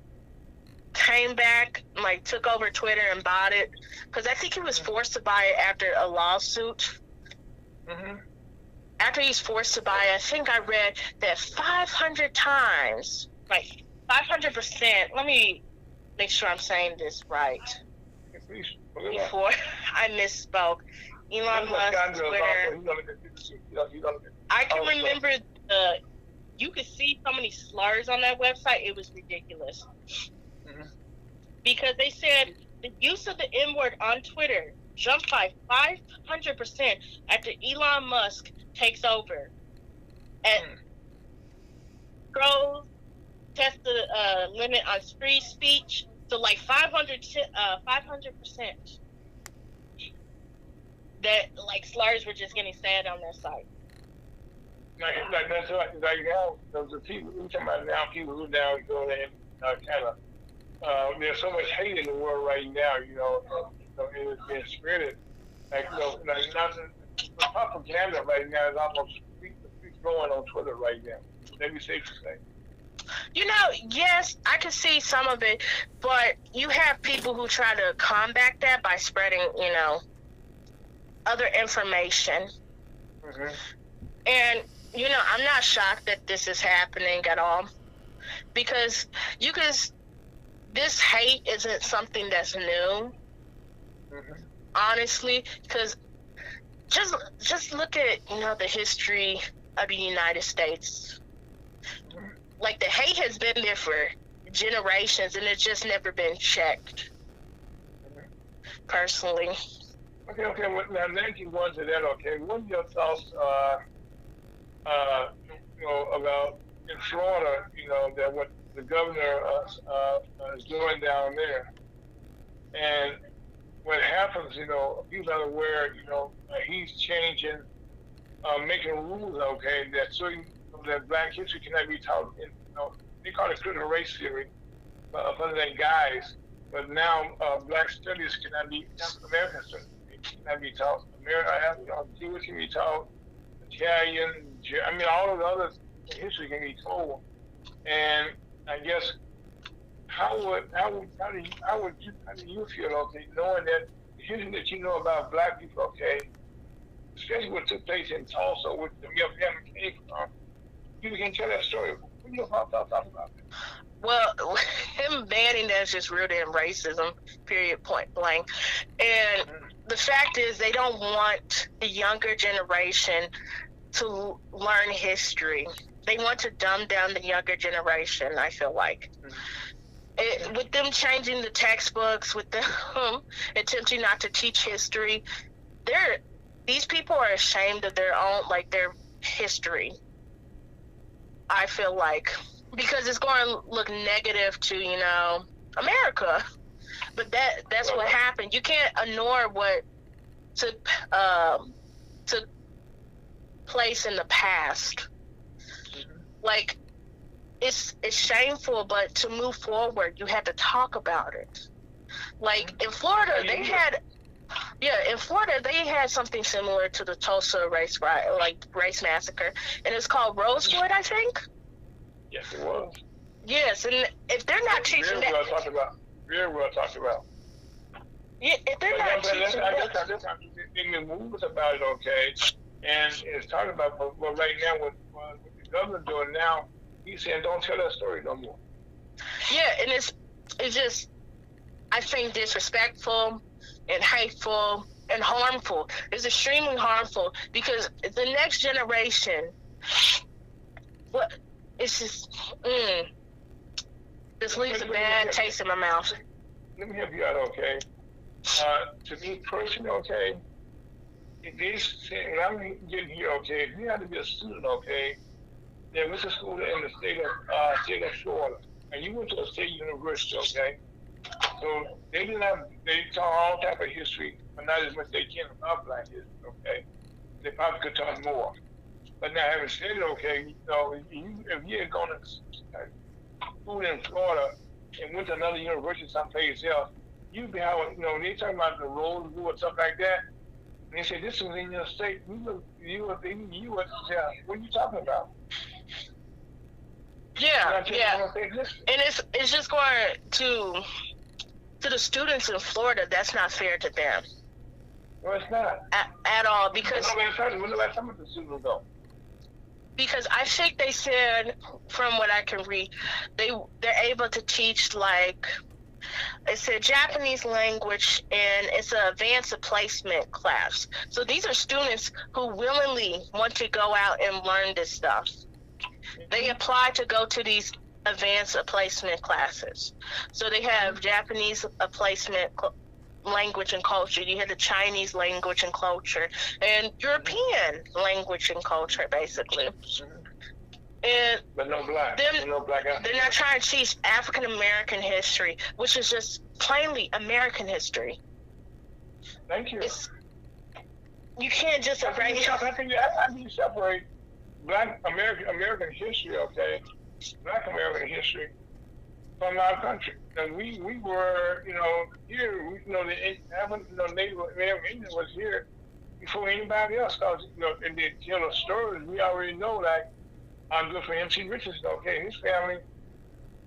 came back, like took over Twitter and bought it, because I think he was forced to buy it after a lawsuit. After he's forced to buy it, I think I read that 500 times, like 500%. Let me make sure I'm saying this right before I misspoke. Elon Musk Twitter. I can remember you could see so many slurs on that website. It was ridiculous. Because they said the use of the N-word on Twitter jumped by 500% after Elon Musk takes over. And Crows test the limit on free speech to like 500%. That like slurs were just getting said on their site. Like that's right. Like now, the people we're talking about now, people who now go there and kind of. There's so much hate in the world right now, and it's being spread. Like nothing. The propaganda right now is almost going on Twitter right now. Let me say something. Yes, I can see some of it, but you have people who try to combat that by spreading, other information. And, I'm not shocked that this is happening at all, because this hate isn't something that's new, honestly, because just look at, the history of the United States. Like, the hate has been there for generations, and it's just never been checked, personally. Okay, well, now, thank you to that, okay. What are your thoughts, about in Florida, that what the governor is doing down there? And what happens, he's not aware, he's changing, making rules, okay, that Black history cannot be taught in, they call it critical race theory, other than guys, but now Black studies cannot be, American studies cannot be taught. Jewish can be taught, Italian, all of the other history can be told. And I guess how do you feel, okay, knowing that the history that you know about Black people, okay, especially what took place in Tulsa, with the family came from, you can tell that story. What do you thoughts about that? Well, him banning that is just rooted in racism, period, point blank. And the fact is, they don't want the younger generation to learn history. They want to dumb down the younger generation, I feel like. With them changing the textbooks, with them attempting not to teach history, these people are ashamed of their own, their history, I feel like. Because it's going to look negative to, America. But that's what happened. You can't ignore what took place in the past. Like, it's shameful, but to move forward, you have to talk about it. Like, in Florida, they had something similar to the Tulsa race massacre, and it's called Rosewood, I think. Yes, it was. Yes, and if they're not teaching that, real well talked about. Yeah, if they're not teaching that, they moves about it, okay, and it's talking about, but right now, what the governor's doing now, he's saying, don't tell that story no more. Yeah, and it's just, I think, disrespectful and hateful and harmful. It's extremely harmful, because the next generation, it's just, this leaves a bad taste in my mouth. Let me help you out, okay? To me personally, okay, when I'm getting here, okay, if you have to be a student, okay, there was a school in the state of Florida, and you went to a state university, okay? So they taught all type of history, but not as much as they can about Black history, okay? They probably could talk more. But now, having said it, okay, you know, if you're going to school in Florida and went to another university someplace else, you'd be having, you know, they talking about the road rule or stuff like that. And they say this was in your state. You yeah, what are you talking about? Yeah. And it's just going to the students in Florida. That's not fair to them. No, it's not at all, because when the last time the students go? Because I think they said, from what I can read, they're able to teach, like, it's a Japanese language, and it's an advanced placement class. So these are students who willingly want to go out and learn this stuff. They apply to go to these advanced placement classes. So they have Japanese placement language and culture. You have the Chinese language and culture, and European language and culture, basically. And but no black. They're not trying to teach African American history, which is just plainly American history. Thank you. You can't just erase. How can you separate Black American history, okay, Black American history, from our country? And we were, you know, here, you know, the Native American Indian was here before anybody else. Because, you know, and they tell us stories. We already know that. I'm good for M.C. Richardson, okay, his family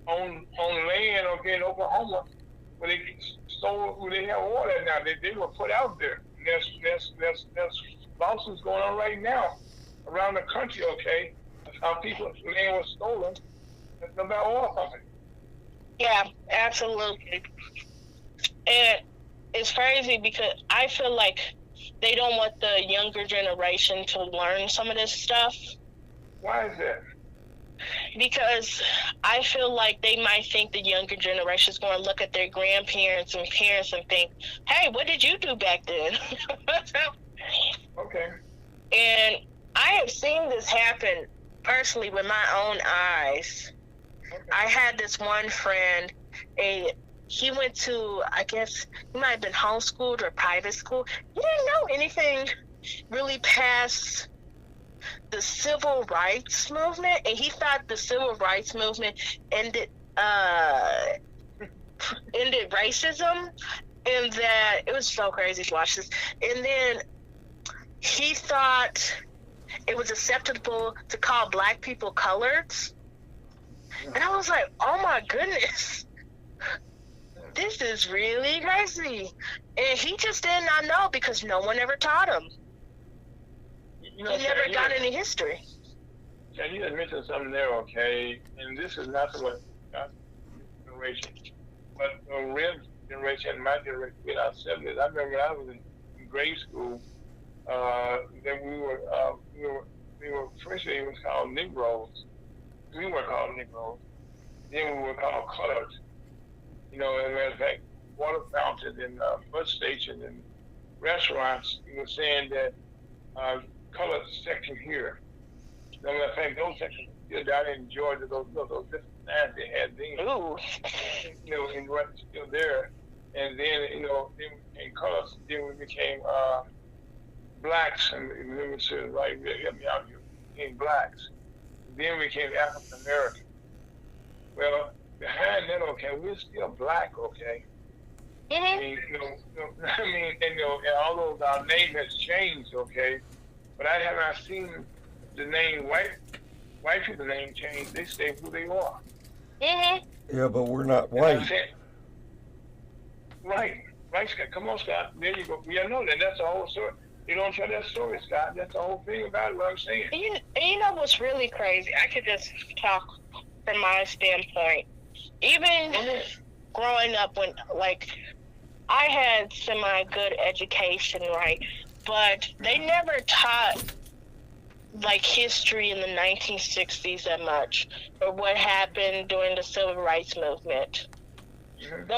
owned land, okay, in Oklahoma, where they stole, where they have oil at now. They were put out there. And there's lawsuits going on right now around the country, okay, that's how people's land was stolen. That's about oil company. Yeah, absolutely. And it's crazy because I feel like they don't want the younger generation to learn some of this stuff. Why is that? Because I feel like they might think the younger generation is going to look at their grandparents and parents and think, hey, what did you do back then? Okay. And I have seen this happen personally with my own eyes. Okay. I had this one friend, he went to, I guess, he might have been homeschooled or private school. He didn't know anything really past the civil rights movement, and he thought the civil rights movement ended racism, and that it was so crazy to watch this. And then he thought it was acceptable to call black people coloreds, and I was like, oh my goodness, this is really crazy. And he just did not know because no one ever taught him. He never got any history. Yeah, you just mentioned something there, okay? And this is not what generation, but the red generation, my generation, in our 70s. I remember when I was in grade school. Then we were first it was called Negroes. We were called Negroes. Then we were called colored. You know, as a matter of fact, water fountains and bus stations and restaurants, you were saying that colored section here. As a matter of fact, those sections still down in Georgia, those different signs they had then. Ooh. You know, and were still there. And then, you know, then we became colors. Then we became blacks, and then we said, right, help me out here. We became blacks. Then we became African American. Well, behind that, okay, we're still black, okay. Mm-hmm. I mean, and although our name has changed, okay, but I have not seen the name white people name change. They stay who they are. Mm-hmm. Yeah, but we're not white. Right, Scott. Come on, Scott. There you go. Yeah, no, that's the whole story. You don't tell that story, Scott. That's the whole thing about it, what I'm saying. You know what's really crazy? I could just talk from my standpoint. Even growing up, when, like, I had semi-good education, right? But they never taught, like, history in the 1960s that much, or what happened during the Civil Rights Movement. Mm-hmm.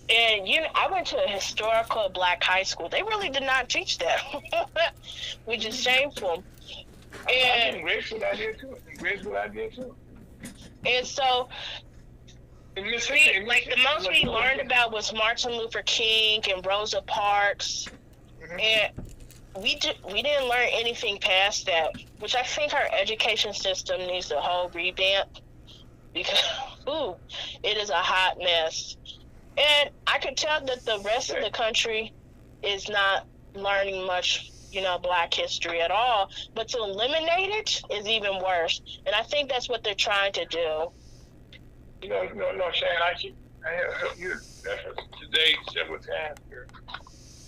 I went to a historical black high school. They really did not teach that, which is shameful. And grade school I did too. And so, the most we learned about was Martin Luther King and Rosa Parks. Mm-hmm. we didn't learn anything past that, which I think our education system needs a whole revamp because it is a hot mess. And I could tell that the rest of the country is not learning much, Black history at all. But to eliminate it is even worse. And I think that's what they're trying to do. No, Shane, I have heard you today several times here.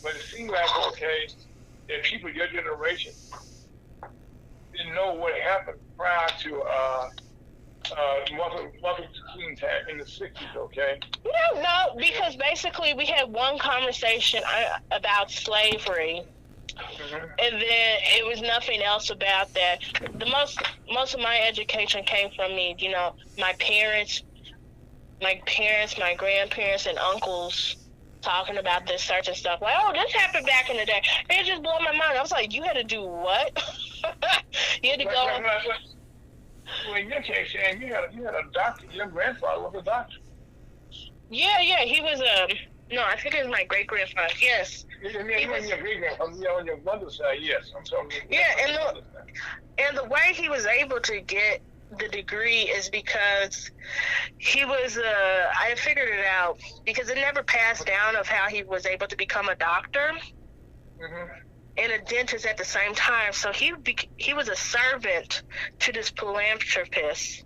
But it seems like, okay, that people your generation didn't know what happened prior to Martin Luther King time in the 60s, okay? No, because basically we had one conversation about slavery, and then it was nothing else about that. The most of my education came from me, my parents, my grandparents, and uncles talking about this certain stuff. Like, oh, this happened back in the day. It just blew my mind. I was like, you had to do what? You had to go. Well, in your case, Shane, you had a doctor. Your grandfather was a doctor. Yeah, he was no, I think it was my great grandfather. Yes. Yeah, your great grandfather. On your mother's side, yes. I'm sorry. Yeah, and the way he was able to get the degree is because he was I figured it out because it never passed down of how he was able to become a doctor and a dentist at the same time. So he was a servant to this philanthropist,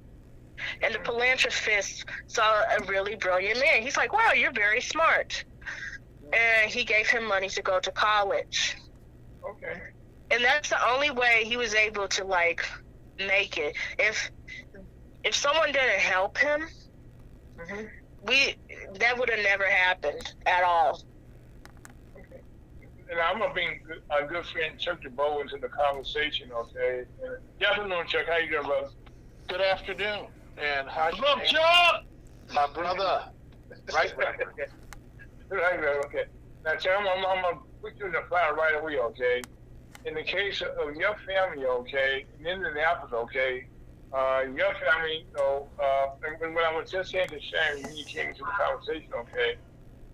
and the philanthropist saw a really brilliant man. He's like, wow, you're very smart, and he gave him money to go to college. Okay. And that's the only way he was able to make it. If someone didn't help him, that would have never happened at all. Okay. And I'm gonna bring a good friend Chuck DeBow into the conversation, okay? Good afternoon, Chuck. How you doing, brother? Good afternoon. And how you doing, Chuck? My brother. Right. Okay. Now, Chuck, I'm gonna put you in the fire right away, okay? In the case of your family, okay, in Indianapolis, okay, your family, and what I was just saying to Sharon when you came into the conversation, okay,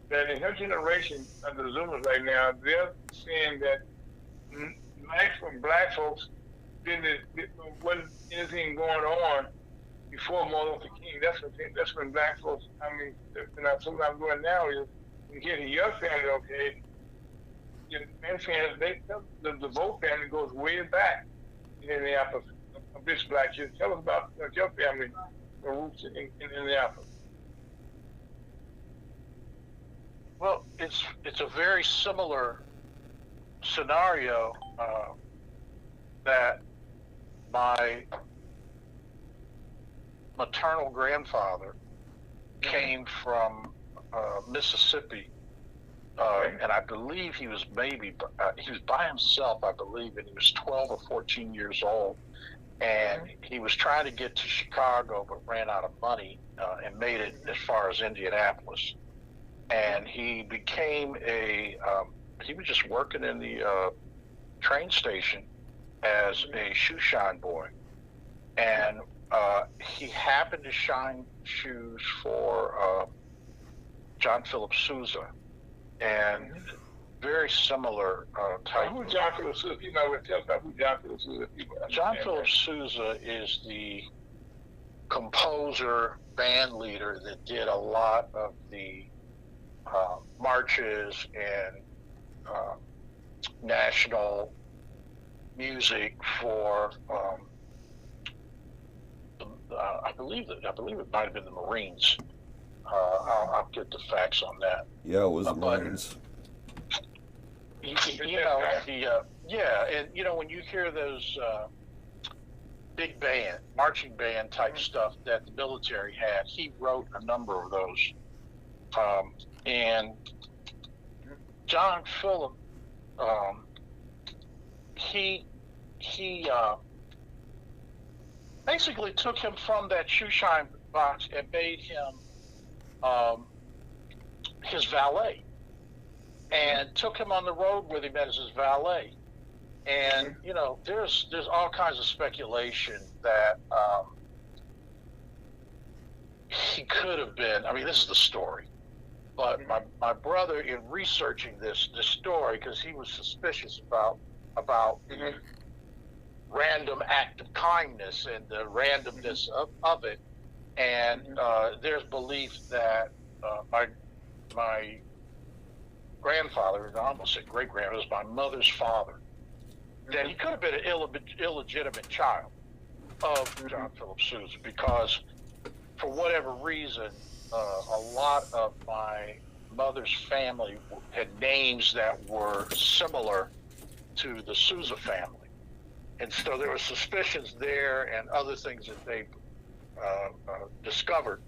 that in her generation of the Zoomers right now, they're saying that black folks wasn't anything going on before Martin Luther King. That's when black folks, something I'm doing now is, when you get to your family, okay, your family, the Vogt family goes way back in Indianapolis. This black kid. Tell us about your family, the roots in Indianapolis. Well, it's a very similar scenario that my maternal grandfather came from Mississippi. And I believe he was he was by himself, I believe, and he was 12 or 14 years old. And he was trying to get to Chicago, but ran out of money and made it as far as Indianapolis. And he became he was just working in the train station as a shoe shine boy. And he happened to shine shoes for John Philip Sousa. And very similar type. Who's John Philip Sousa? You know, tell us about who John Philip Sousa is. John Philip Sousa is the composer, band leader that did a lot of the marches and national music for. I believe it might have been the Marines. I'll get the facts on that. Yeah, it was Marines. And when you hear those big band, marching band type stuff that the military had, he wrote a number of those. And John Philip, he basically took him from that shoe shine box and made him his valet, and took him on the road with him as his valet. And there's all kinds of speculation that he could have been. I mean, this is the story, but my brother, in researching this story, because he was suspicious about about random act of kindness and the randomness of it. And there's belief that my grandfather, I almost said great-grandfather, was my mother's father, that he could have been an illegitimate child of John Philip Sousa, because for whatever reason, a lot of my mother's family had names that were similar to the Sousa family. And so there were suspicions there and other things that they discovered.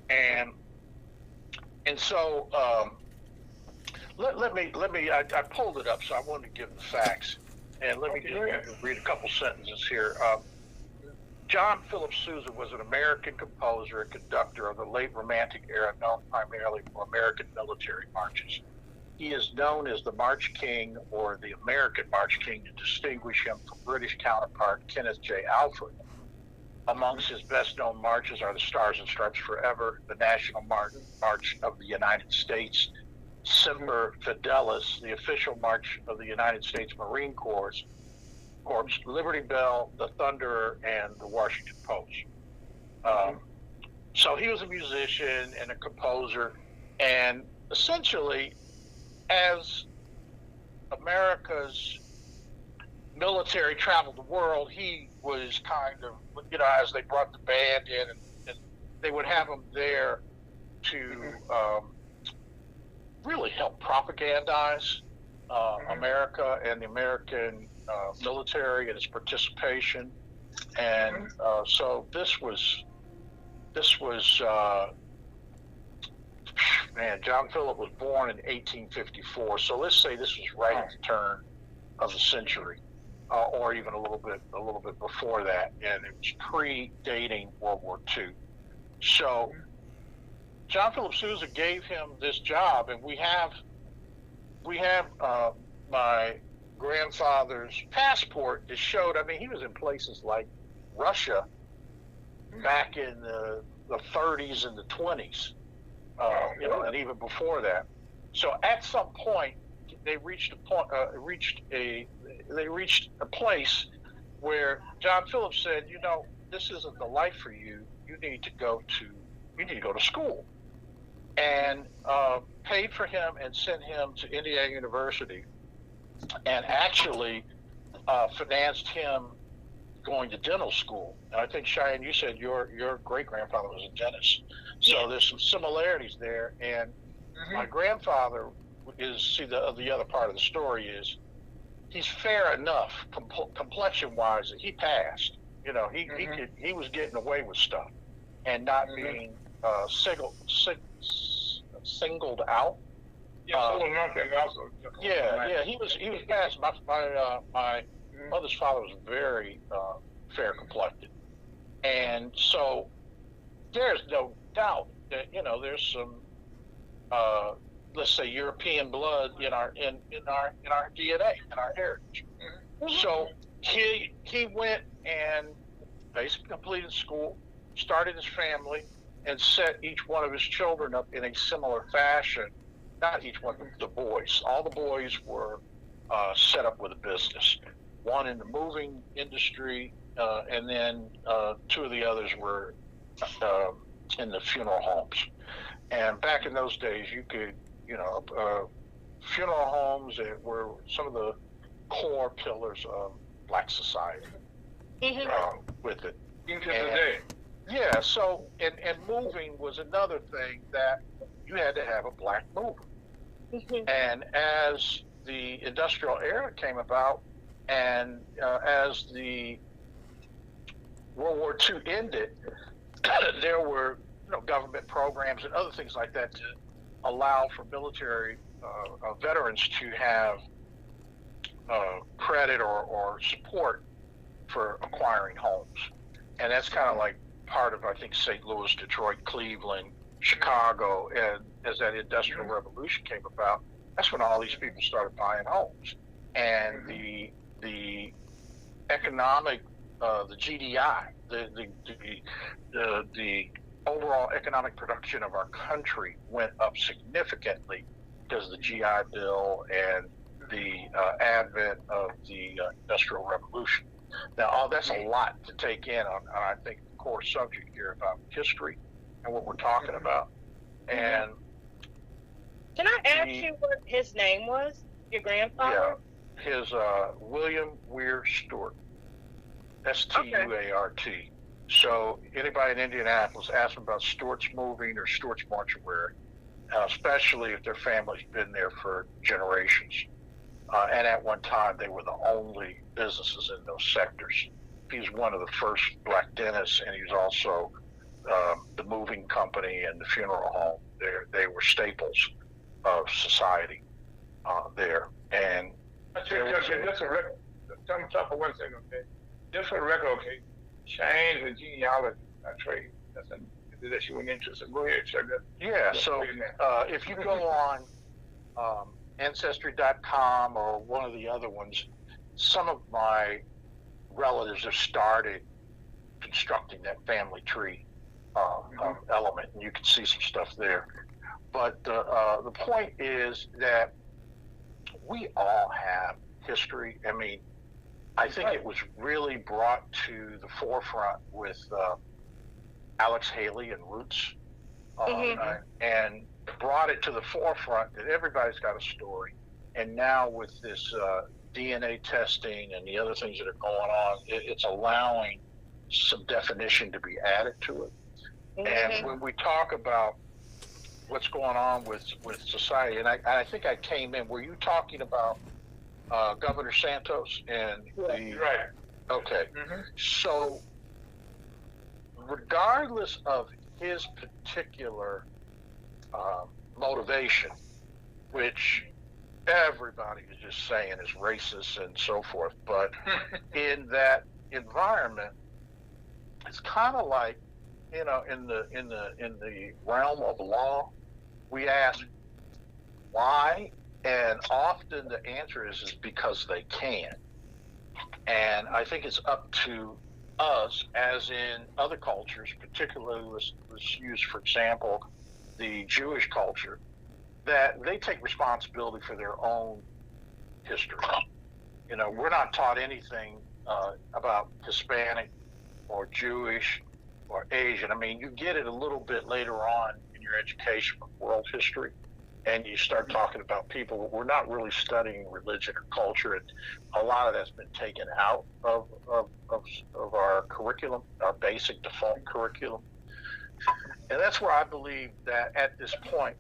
And so let me I pulled it up, so I wanted to give the facts. And let me just read a couple sentences here. John Philip Sousa was an American composer and conductor of the late Romantic era, known primarily for American military marches. He is known as the March King, or the American March King, to distinguish him from British counterpart Kenneth J. Alfred. Amongst his best-known marches are the Stars and Stripes Forever, the National March of the United States, Semper Fidelis, the official march of the United States Marine Corps, Liberty Bell, the Thunderer, and the Washington Post. So he was a musician and a composer, and essentially, as America's military traveled the world, he was kind of, as they brought the band in, and they would have him there to really help propagandize America and the American military and its participation. And so this was John Philip was born in 1854. So let's say this was right at the turn of the century, or even a little bit before that, and it was predating World War II. So John Philip Sousa gave him this job, and we have my grandfather's passport that showed. I mean, he was in places like Russia back in the 30s and the 20s, and even before that. So at some point, they reached a place where John Philip said, this isn't the life for you. You need to go to school, and paid for him and sent him to Indiana University, and actually financed him going to dental school. And I think, Cheyenne, you said your great-grandfather was a dentist. So there's some similarities there. And my grandfather is, the other part of the story is, he's fair enough complexion-wise that he passed. He was getting away with stuff and not being singled out. He was passed. My mother's father was very fair complected, and so there's no doubt that there's some let's say European blood in our DNA, in our heritage. So he went and basically completed school, started his family, and set each one of his children up in a similar fashion. Not each one, the boys. All the boys were set up with a business. One in the moving industry, and then two of the others were in the funeral homes. And back in those days, you could, funeral homes were some of the core pillars of Black society with it. Yeah, so, and moving was another thing that you had to have a black mover. And as the industrial era came about, and as the World War II ended, there were government programs and other things like that to allow for military veterans to have credit or support for acquiring homes. And that's kind of like part of, I think, St. Louis, Detroit, Cleveland, Chicago, and as that industrial revolution came about, that's when all these people started buying homes. And the economic, the GDI, the overall economic production of our country went up significantly because of the GI Bill and the advent of the Industrial Revolution. Now, that's a lot to take in on I think, the core subject here about history and what we're talking about. And can I ask you what his name was? Your grandfather? Yeah, his William Weir Stewart, Stuart. So anybody in Indianapolis, ask them about Stewart's Moving or Stewart's Mortuary, especially if their family's been there for generations. And at one time, they were the only businesses in those sectors. He was one of the first black dentists, and he was also the moving company and the funeral home. They were staples of society there. And just a record. Stop for 1 second, okay? Just for the record, okay? Change the genealogy trade. That's your interest. Go ahead, check that. Yeah. So if you go on Ancestry.com or one of the other ones, some of my relatives have started constructing that family tree element, and you can see some stuff there. But the point is that we all have history. I mean, I think it was really brought to the forefront with Alex Haley and Roots, and brought it to the forefront that everybody's got a story. And now with this DNA testing and the other things that are going on, it's allowing some definition to be added to it. And when we talk about what's going on with society, and I think I came in, were you talking about Governor Santos and the... Right. Okay. So regardless of his particular motivation, which everybody is just saying is racist and so forth, but in that environment, it's kind of like, you know, in the realm of law, we ask why, and often the answer is because they can. And I think it's up to us, as in other cultures, particularly let's use, for example, the Jewish culture, that they take responsibility for their own history. You know, we're not taught anything about Hispanic or Jewish or Asian. I mean, you get it a little bit later on in your education of world history, and you start talking about people. We're not really studying religion or culture, and a lot of that's been taken out of our curriculum, our basic default curriculum. And that's where I believe that at this point,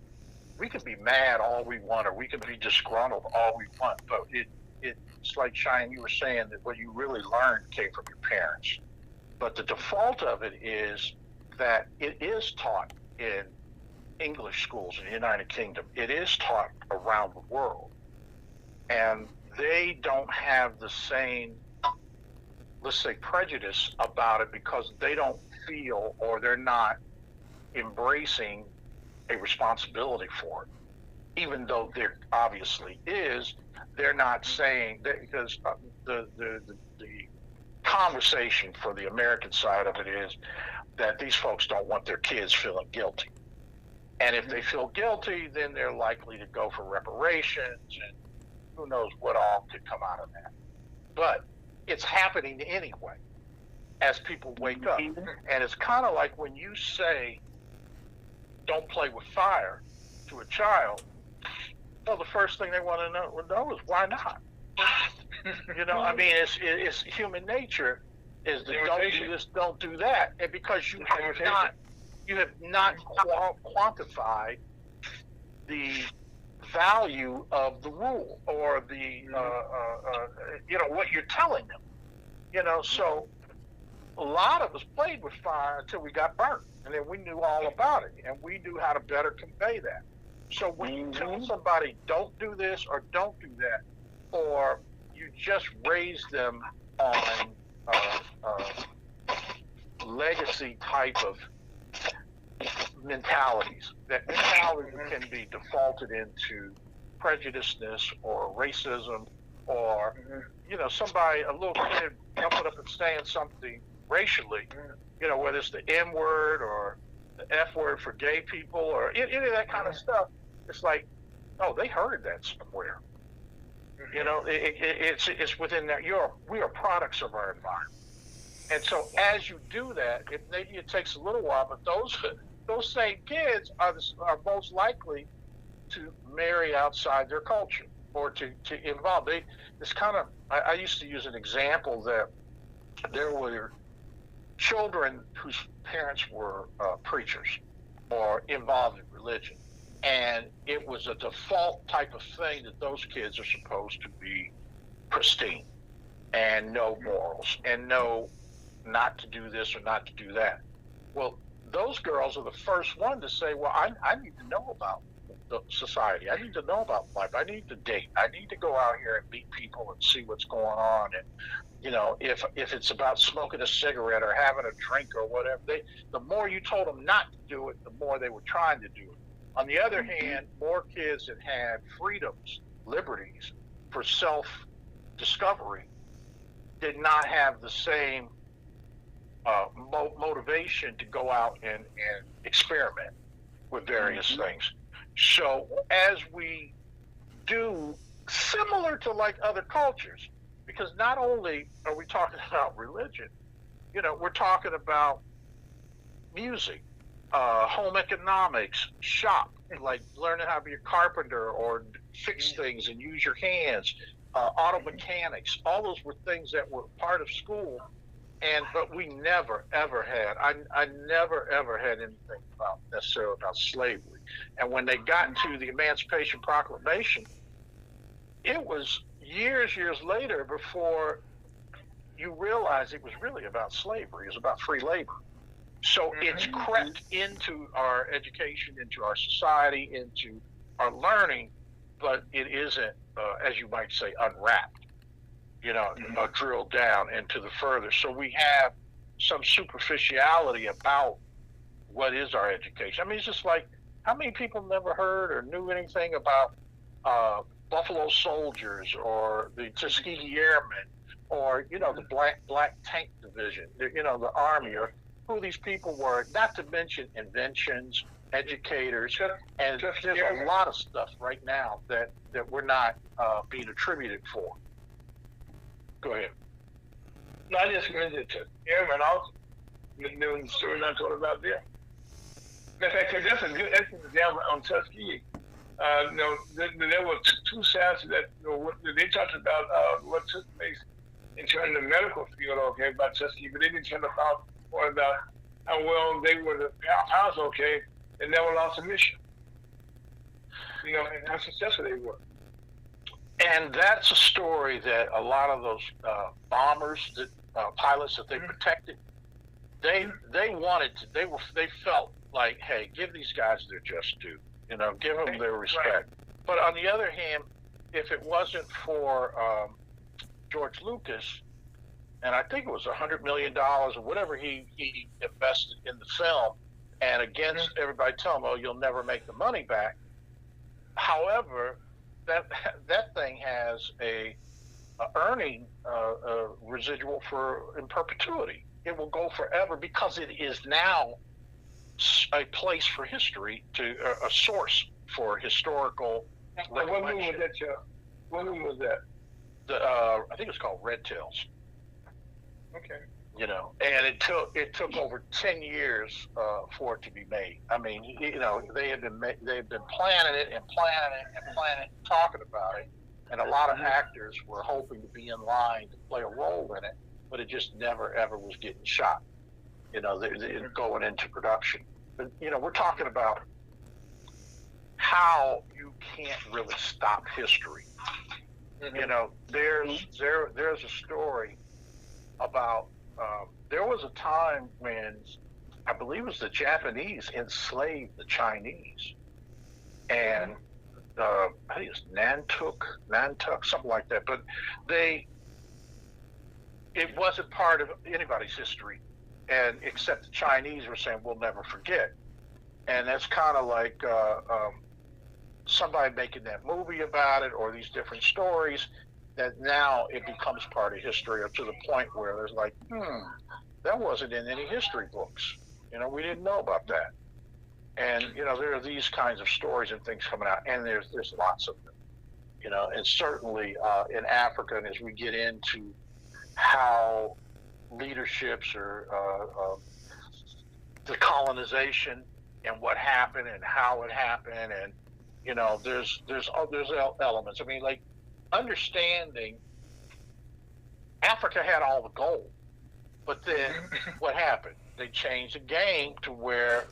we can be mad all we want, or we can be disgruntled all we want, but it's like, Cheyenne, you were saying that what you really learned came from your parents. But the default of it is that it is taught in English schools in the United Kingdom. It is taught around the world. And they don't have the same, let's say, prejudice about it, because they don't feel, or they're not embracing a responsibility for it. Even though there obviously is, they're not saying that, because the conversation for the American side of it is that these folks don't want their kids feeling guilty. And if they feel guilty, then they're likely to go for reparations, and who knows what all could come out of that. But it's happening anyway as people wake up. And it's kind of like when you say, don't play with fire to a child, well, the first thing they want to know is why not? You know, I mean, it's human nature is that don't do this, don't do that, and because you have not quantified the value of the rule, or the you know, what you're telling them. You know, so a lot of us played with fire until we got burnt, and then we knew all about it, and we knew how to better convey that. So when you tell somebody don't do this or don't do that, or you just raise them on legacy type of mentalities, that mentality can be defaulted into prejudiceness or racism, or you know, somebody, a little kid jumping up and saying something racially, you know, whether it's the N word or the F word for gay people, or any of that kind of stuff. It's like, oh, they heard that somewhere. You know, it's within that. We are products of our environment. And so as you do that, maybe it takes a little while, but those same kids are most likely to marry outside their culture or to involve. It's kind of, I used to use an example that there were children whose parents were preachers or involved in religion. And it was a default type of thing that those kids are supposed to be pristine and know morals and know not to do this or not to do that. Well, those girls are the first one to say, well, I need to know about the society. I need to know about life. I need to date. I need to go out here and meet people and see what's going on. And, you know, if it's about smoking a cigarette or having a drink or whatever, the more you told them not to do it, the more they were trying to do it. On the other hand, more kids that had freedoms, liberties for self-discovery did not have the same motivation to go out and experiment with various things. So as we do, similar to like other cultures, because not only are we talking about religion, you know, we're talking about music, home economics, shop, like learning how to be a carpenter or fix things and use your hands, auto mechanics. All those were things that were part of school. But we never, ever had, I never, ever had anything necessarily about slavery. And when they got into the Emancipation Proclamation, it was years later before you realize it was really about slavery. It was about free labor. So it's crept into our education, into our society, into our learning, but it isn't, as you might say, unwrapped. You know, drilled down into the further. So we have some superficiality about what is our education. I mean, it's just like, how many people never heard or knew anything about Buffalo Soldiers or the Tuskegee Airmen or, you know, the Black Tank Division, you know, the Army, or who these people were, not to mention inventions, educators, and there's a lot of stuff right now that we're not being attributed for. Go ahead. No, I just mentioned it to Airman also. Doing the story I told about there. In fact, that's a good example on Tuskegee. You know, there were two sides to that. You know, they talked about what took place in terms of the medical field, okay, about Tuskegee, but they didn't tell about how well they were the house, okay, and never lost a mission. You know, and how successful they were. And that's a story that a lot of those bombers, pilots that they protected, they wanted to. They felt like, hey, give these guys their just due. You know, give them their respect. Right. But on the other hand, if it wasn't for George Lucas, and I think it was $100 million or whatever he invested in the film, and against everybody telling him, oh, you'll never make the money back. However, that thing has a earning residual in perpetuity. It will go forever because it is now a place for history, a source for historical. What movie was that, Joe? What movie was that? I think it's called Red Tails. Okay. You know, and it took over 10 years for it to be made. I mean, you know, they've been planning it and talking about it, and a lot of actors were hoping to be in line to play a role in it, but it just never ever was getting shot. You know, they're going into production. But you know, we're talking about how you can't really stop history. You know, there's a story about. There was a time when I believe it was the Japanese enslaved the Chinese, and I think it's Nantuk, something like that. But it wasn't part of anybody's history, and except the Chinese were saying we'll never forget, and that's kind of like somebody making that movie about it or these different stories. That now it becomes part of history, or to the point where there's like, that wasn't in any history books. You know, we didn't know about that. And, you know, there are these kinds of stories and things coming out, and there's lots of them. and certainly in Africa, and as we get into how leaderships or the colonization and what happened and how it happened, and there's elements. I mean, like understanding Africa had all the gold, but then what happened? They changed the game to where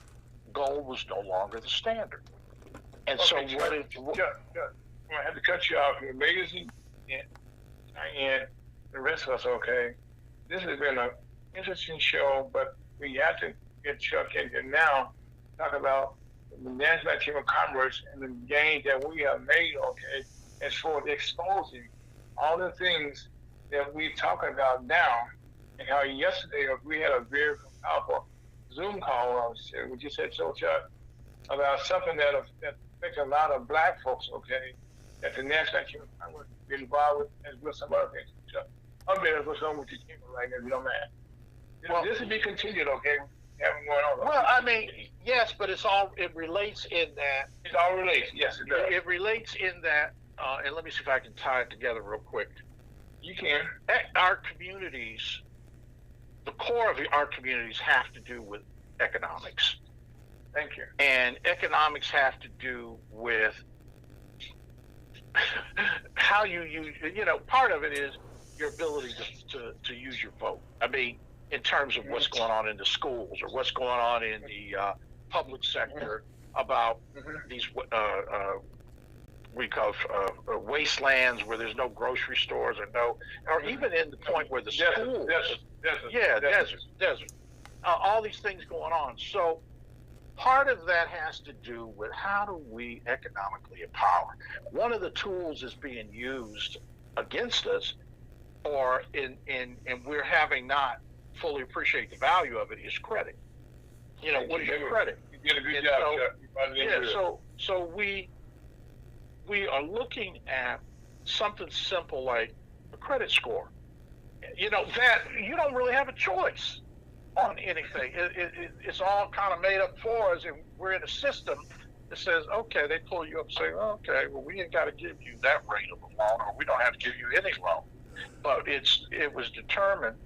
gold was no longer the standard. And okay, so what is? I have to cut you off. You're amazing, and the rest of us. Okay, this has been an interesting show, but we have to get Chuck in here now. Talk about the National Chamber of Commerce and the gains that we have made. Okay, as far as exposing all the things that we're talking about now, and how yesterday we had a very powerful Zoom call. We just said so, Chuck, about something that affects a lot of Black folks. Okay, that the National Chamber of Commerce be involved with, as well as some other things. Chuck, I'm better what's on with your chamber right now. If you don't mind. This will be continued. Okay. Having going on. Well, I mean, yes, but it relates in that. It all relates. Yes, it does. It relates in that, and let me see if I can tie it together real quick. You can. Our communities, the core of our communities have to do with economics. Thank you. And economics have to do with how you use, part of it is your ability to use your vote. I mean, in terms of what's going on in the schools or what's going on in the public sector about these we call wastelands where there's no grocery stores or even in the point where the schools, desert, all these things going on. So part of that has to do with how do we economically empower. One of the tools is being used against us, or and we're having not fully appreciate the value of it, is credit. What is your credit? You did a good job. So we are looking at something simple like a credit score. That you don't really have a choice on anything. It's all kind of made up for us, and we're in a system that says, okay, they pull you up and say, okay, well, we ain't got to give you that rate of a loan, or we don't have to give you any loan. But it was determined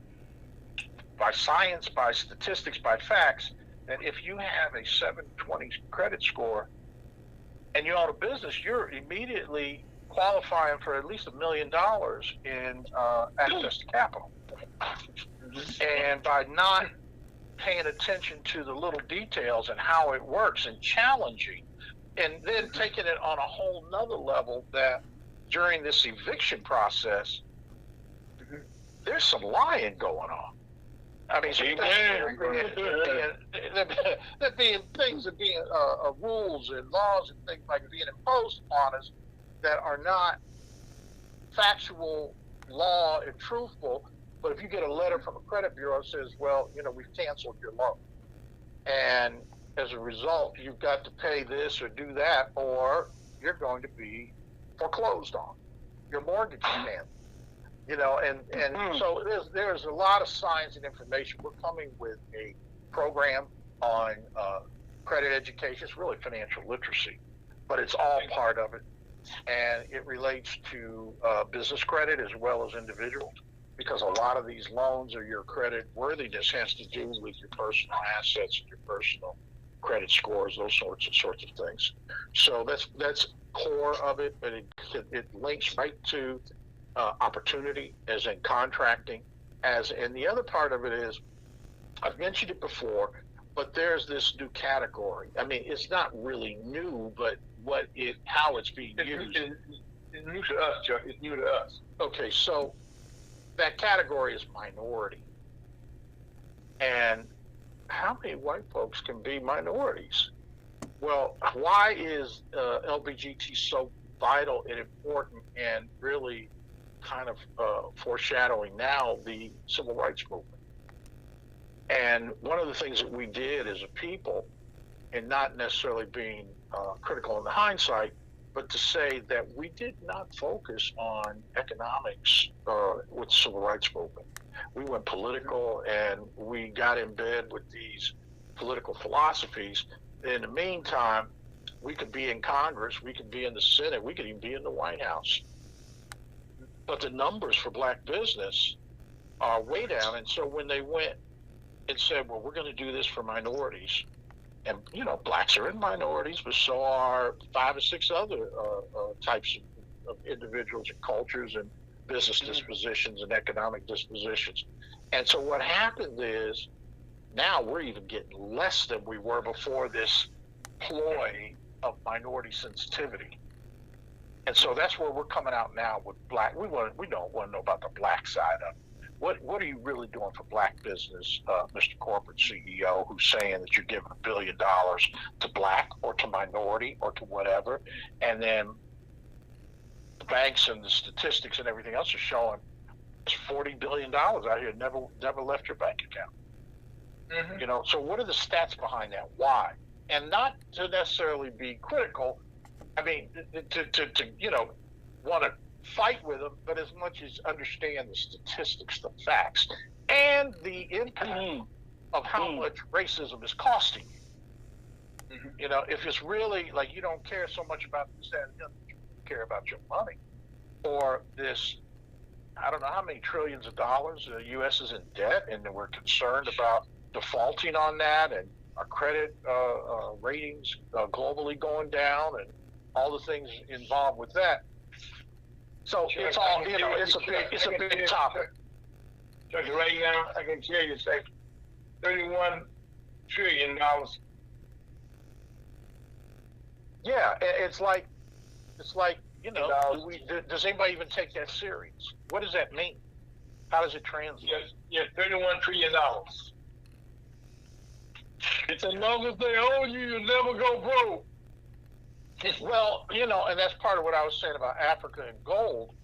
by science, by statistics, by facts, that if you have a 720 credit score and you own a business, you're immediately qualifying for at least $1 million in access to capital. And by not paying attention to the little details and how it works and challenging, and then taking it on a whole nother level, that during this eviction process, there's some lying going on. I mean, there being things that being rules and laws and things like being imposed on us that are not factual, law, and truthful. But if you get a letter from a credit bureau that says, well, we've canceled your loan, and as a result, you've got to pay this or do that, or you're going to be foreclosed on. Your mortgage is canceled. So there's a lot of science and information. We're coming with a program on credit education. It's really financial literacy, but it's all part of it. And it relates to business credit as well as individuals, because a lot of these loans or your credit worthiness has to do with your personal assets and your personal credit scores, those sorts of things. So that's core of it, but it links right to opportunity, as in contracting, and the other part of it is, I've mentioned it before, but there's this new category. I mean, it's not really new, but how it's being used. It's new to us, Chuck. It's new to us. Okay, so that category is minority. And how many white folks can be minorities? Well, why is LBGT so vital and important, and really kind of foreshadowing now the civil rights movement? And one of the things that we did as a people, and not necessarily being critical in the hindsight, but to say that we did not focus on economics with the civil rights movement. We went political, and we got in bed with these political philosophies. In the meantime, We could be in Congress, we could be in the Senate, we could even be in the White House. But the numbers for black business are way down. And so when they went and said, well, we're going to do this for minorities, and, you know, blacks are in minorities, but so are 5 or 6 other types of individuals and cultures and business dispositions and economic dispositions. And so what happened is now we're even getting less than we were before this ploy of minority sensitivity. And so that's where we're coming out now with black. We don't want to know about the black side of it. What are you really doing for black business, Mr. Corporate CEO, who's saying that you're giving $1 billion to black or to minority or to whatever, and then the banks and the statistics and everything else are showing it's $40 billion out here never left your bank account. You know, so what are the stats behind that? Why? And not to necessarily be critical. I mean, to you know, want to fight with them, but as much as understand the statistics, the facts, and the impact of how much racism is costing you. You know, if it's really like you don't care so much about this, that, and the other, you care about your money, or this, I don't know how many trillions of dollars the U.S. is in debt, and we're concerned about defaulting on that, and our credit ratings globally going down, and all the things involved with that. So it's all, you know, it's a big topic. Chuck, right now, I can tell you, say, $31 trillion. Yeah, it's like, you know, does anybody even take that serious? What does that mean? How does it translate? Yes, $31 trillion. It's as long as they owe you, you'll never go broke. Well, you know, and that's part of what I was saying about Africa and gold.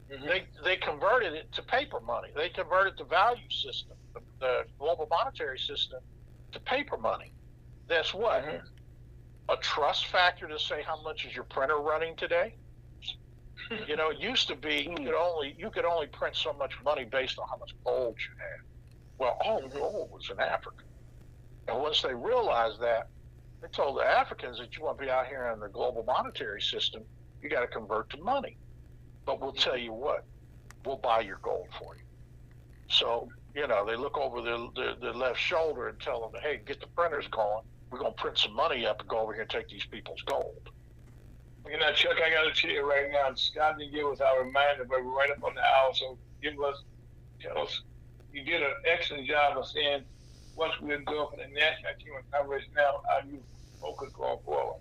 They converted it to paper money. They converted the value system, the global monetary system, to paper money. That's what? A trust factor to say how much is your printer running today? You know, it used to be you could only print so much money based on how much gold you had. Well, all the gold was in Africa. And once they realized that, they told the Africans that you want to be out here in the global monetary system, you got to convert to money. But we'll tell you what, we'll buy your gold for you. So, you know, they look over their left shoulder and tell them, hey, get the printers going. We're going to print some money up and go over here and take these people's gold. You know, Chuck, I got to tell you right now, Scott didn't give us our reminder, but we're right up on the hour. So tell us, you did an excellent job of saying, once we're going for the National Human Congress now, how you focus going forward.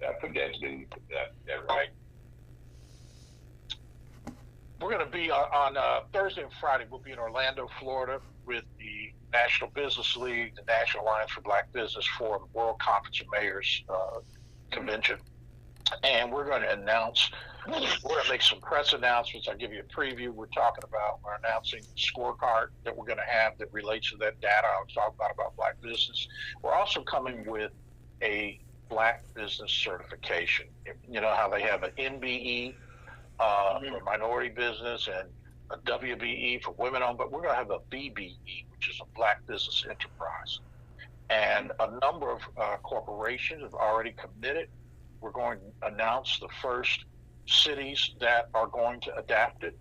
I put that to you, put that right. We're going to be on Thursday and Friday. We'll be in Orlando, Florida, with the National Business League, the National Alliance for Black Business Forum, World Conference of Mayors Convention. And we're going to make some press announcements. I'll give you a preview. We're announcing the scorecard that we're going to have that relates to that data I was talking about black business. We're also coming with a black business certification. You know how they have an NBE for minority business and a WBE for women-owned, but we're going to have a BBE, which is a black business enterprise. And a number of corporations have already committed. We're going to announce the first cities that are going to adapt it,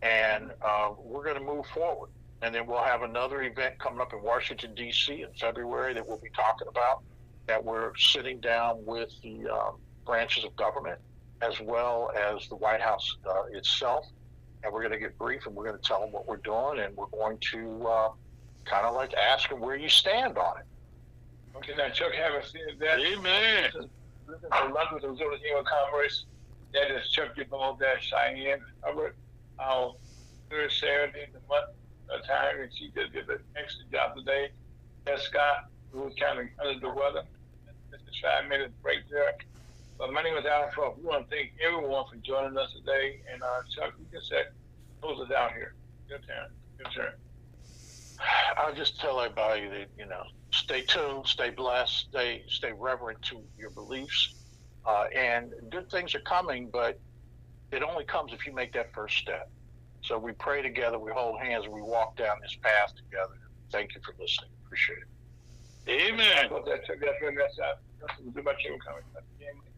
and we're going to move forward. And then we'll have another event coming up in Washington, D.C. in February that we'll be talking about, that we're sitting down with the branches of government as well as the White House itself, and we're going to get brief, and we're going to tell them what we're doing, and we're going to kind of like ask them where you stand on it. Okay, now Chuck, having said that, Amen. This is the London Resort of Human Commerce. That is Chuck DeBow, that's Cheyenne Hubbard, our third Saturday of the month time, and she did an excellent job today. That's Scott, who was kind of under the weather. That's a 5-minute break there. But my name is Alpha. We want to thank everyone for joining us today. And Chuck, you can close us out here. Your turn. I'll just tell everybody that, you know, stay tuned, stay blessed, stay reverent to your beliefs. And good things are coming, but it only comes if you make that first step. So we pray together, we hold hands, and we walk down this path together. Thank you for listening. Appreciate it. Amen. That's nothing to do about your income.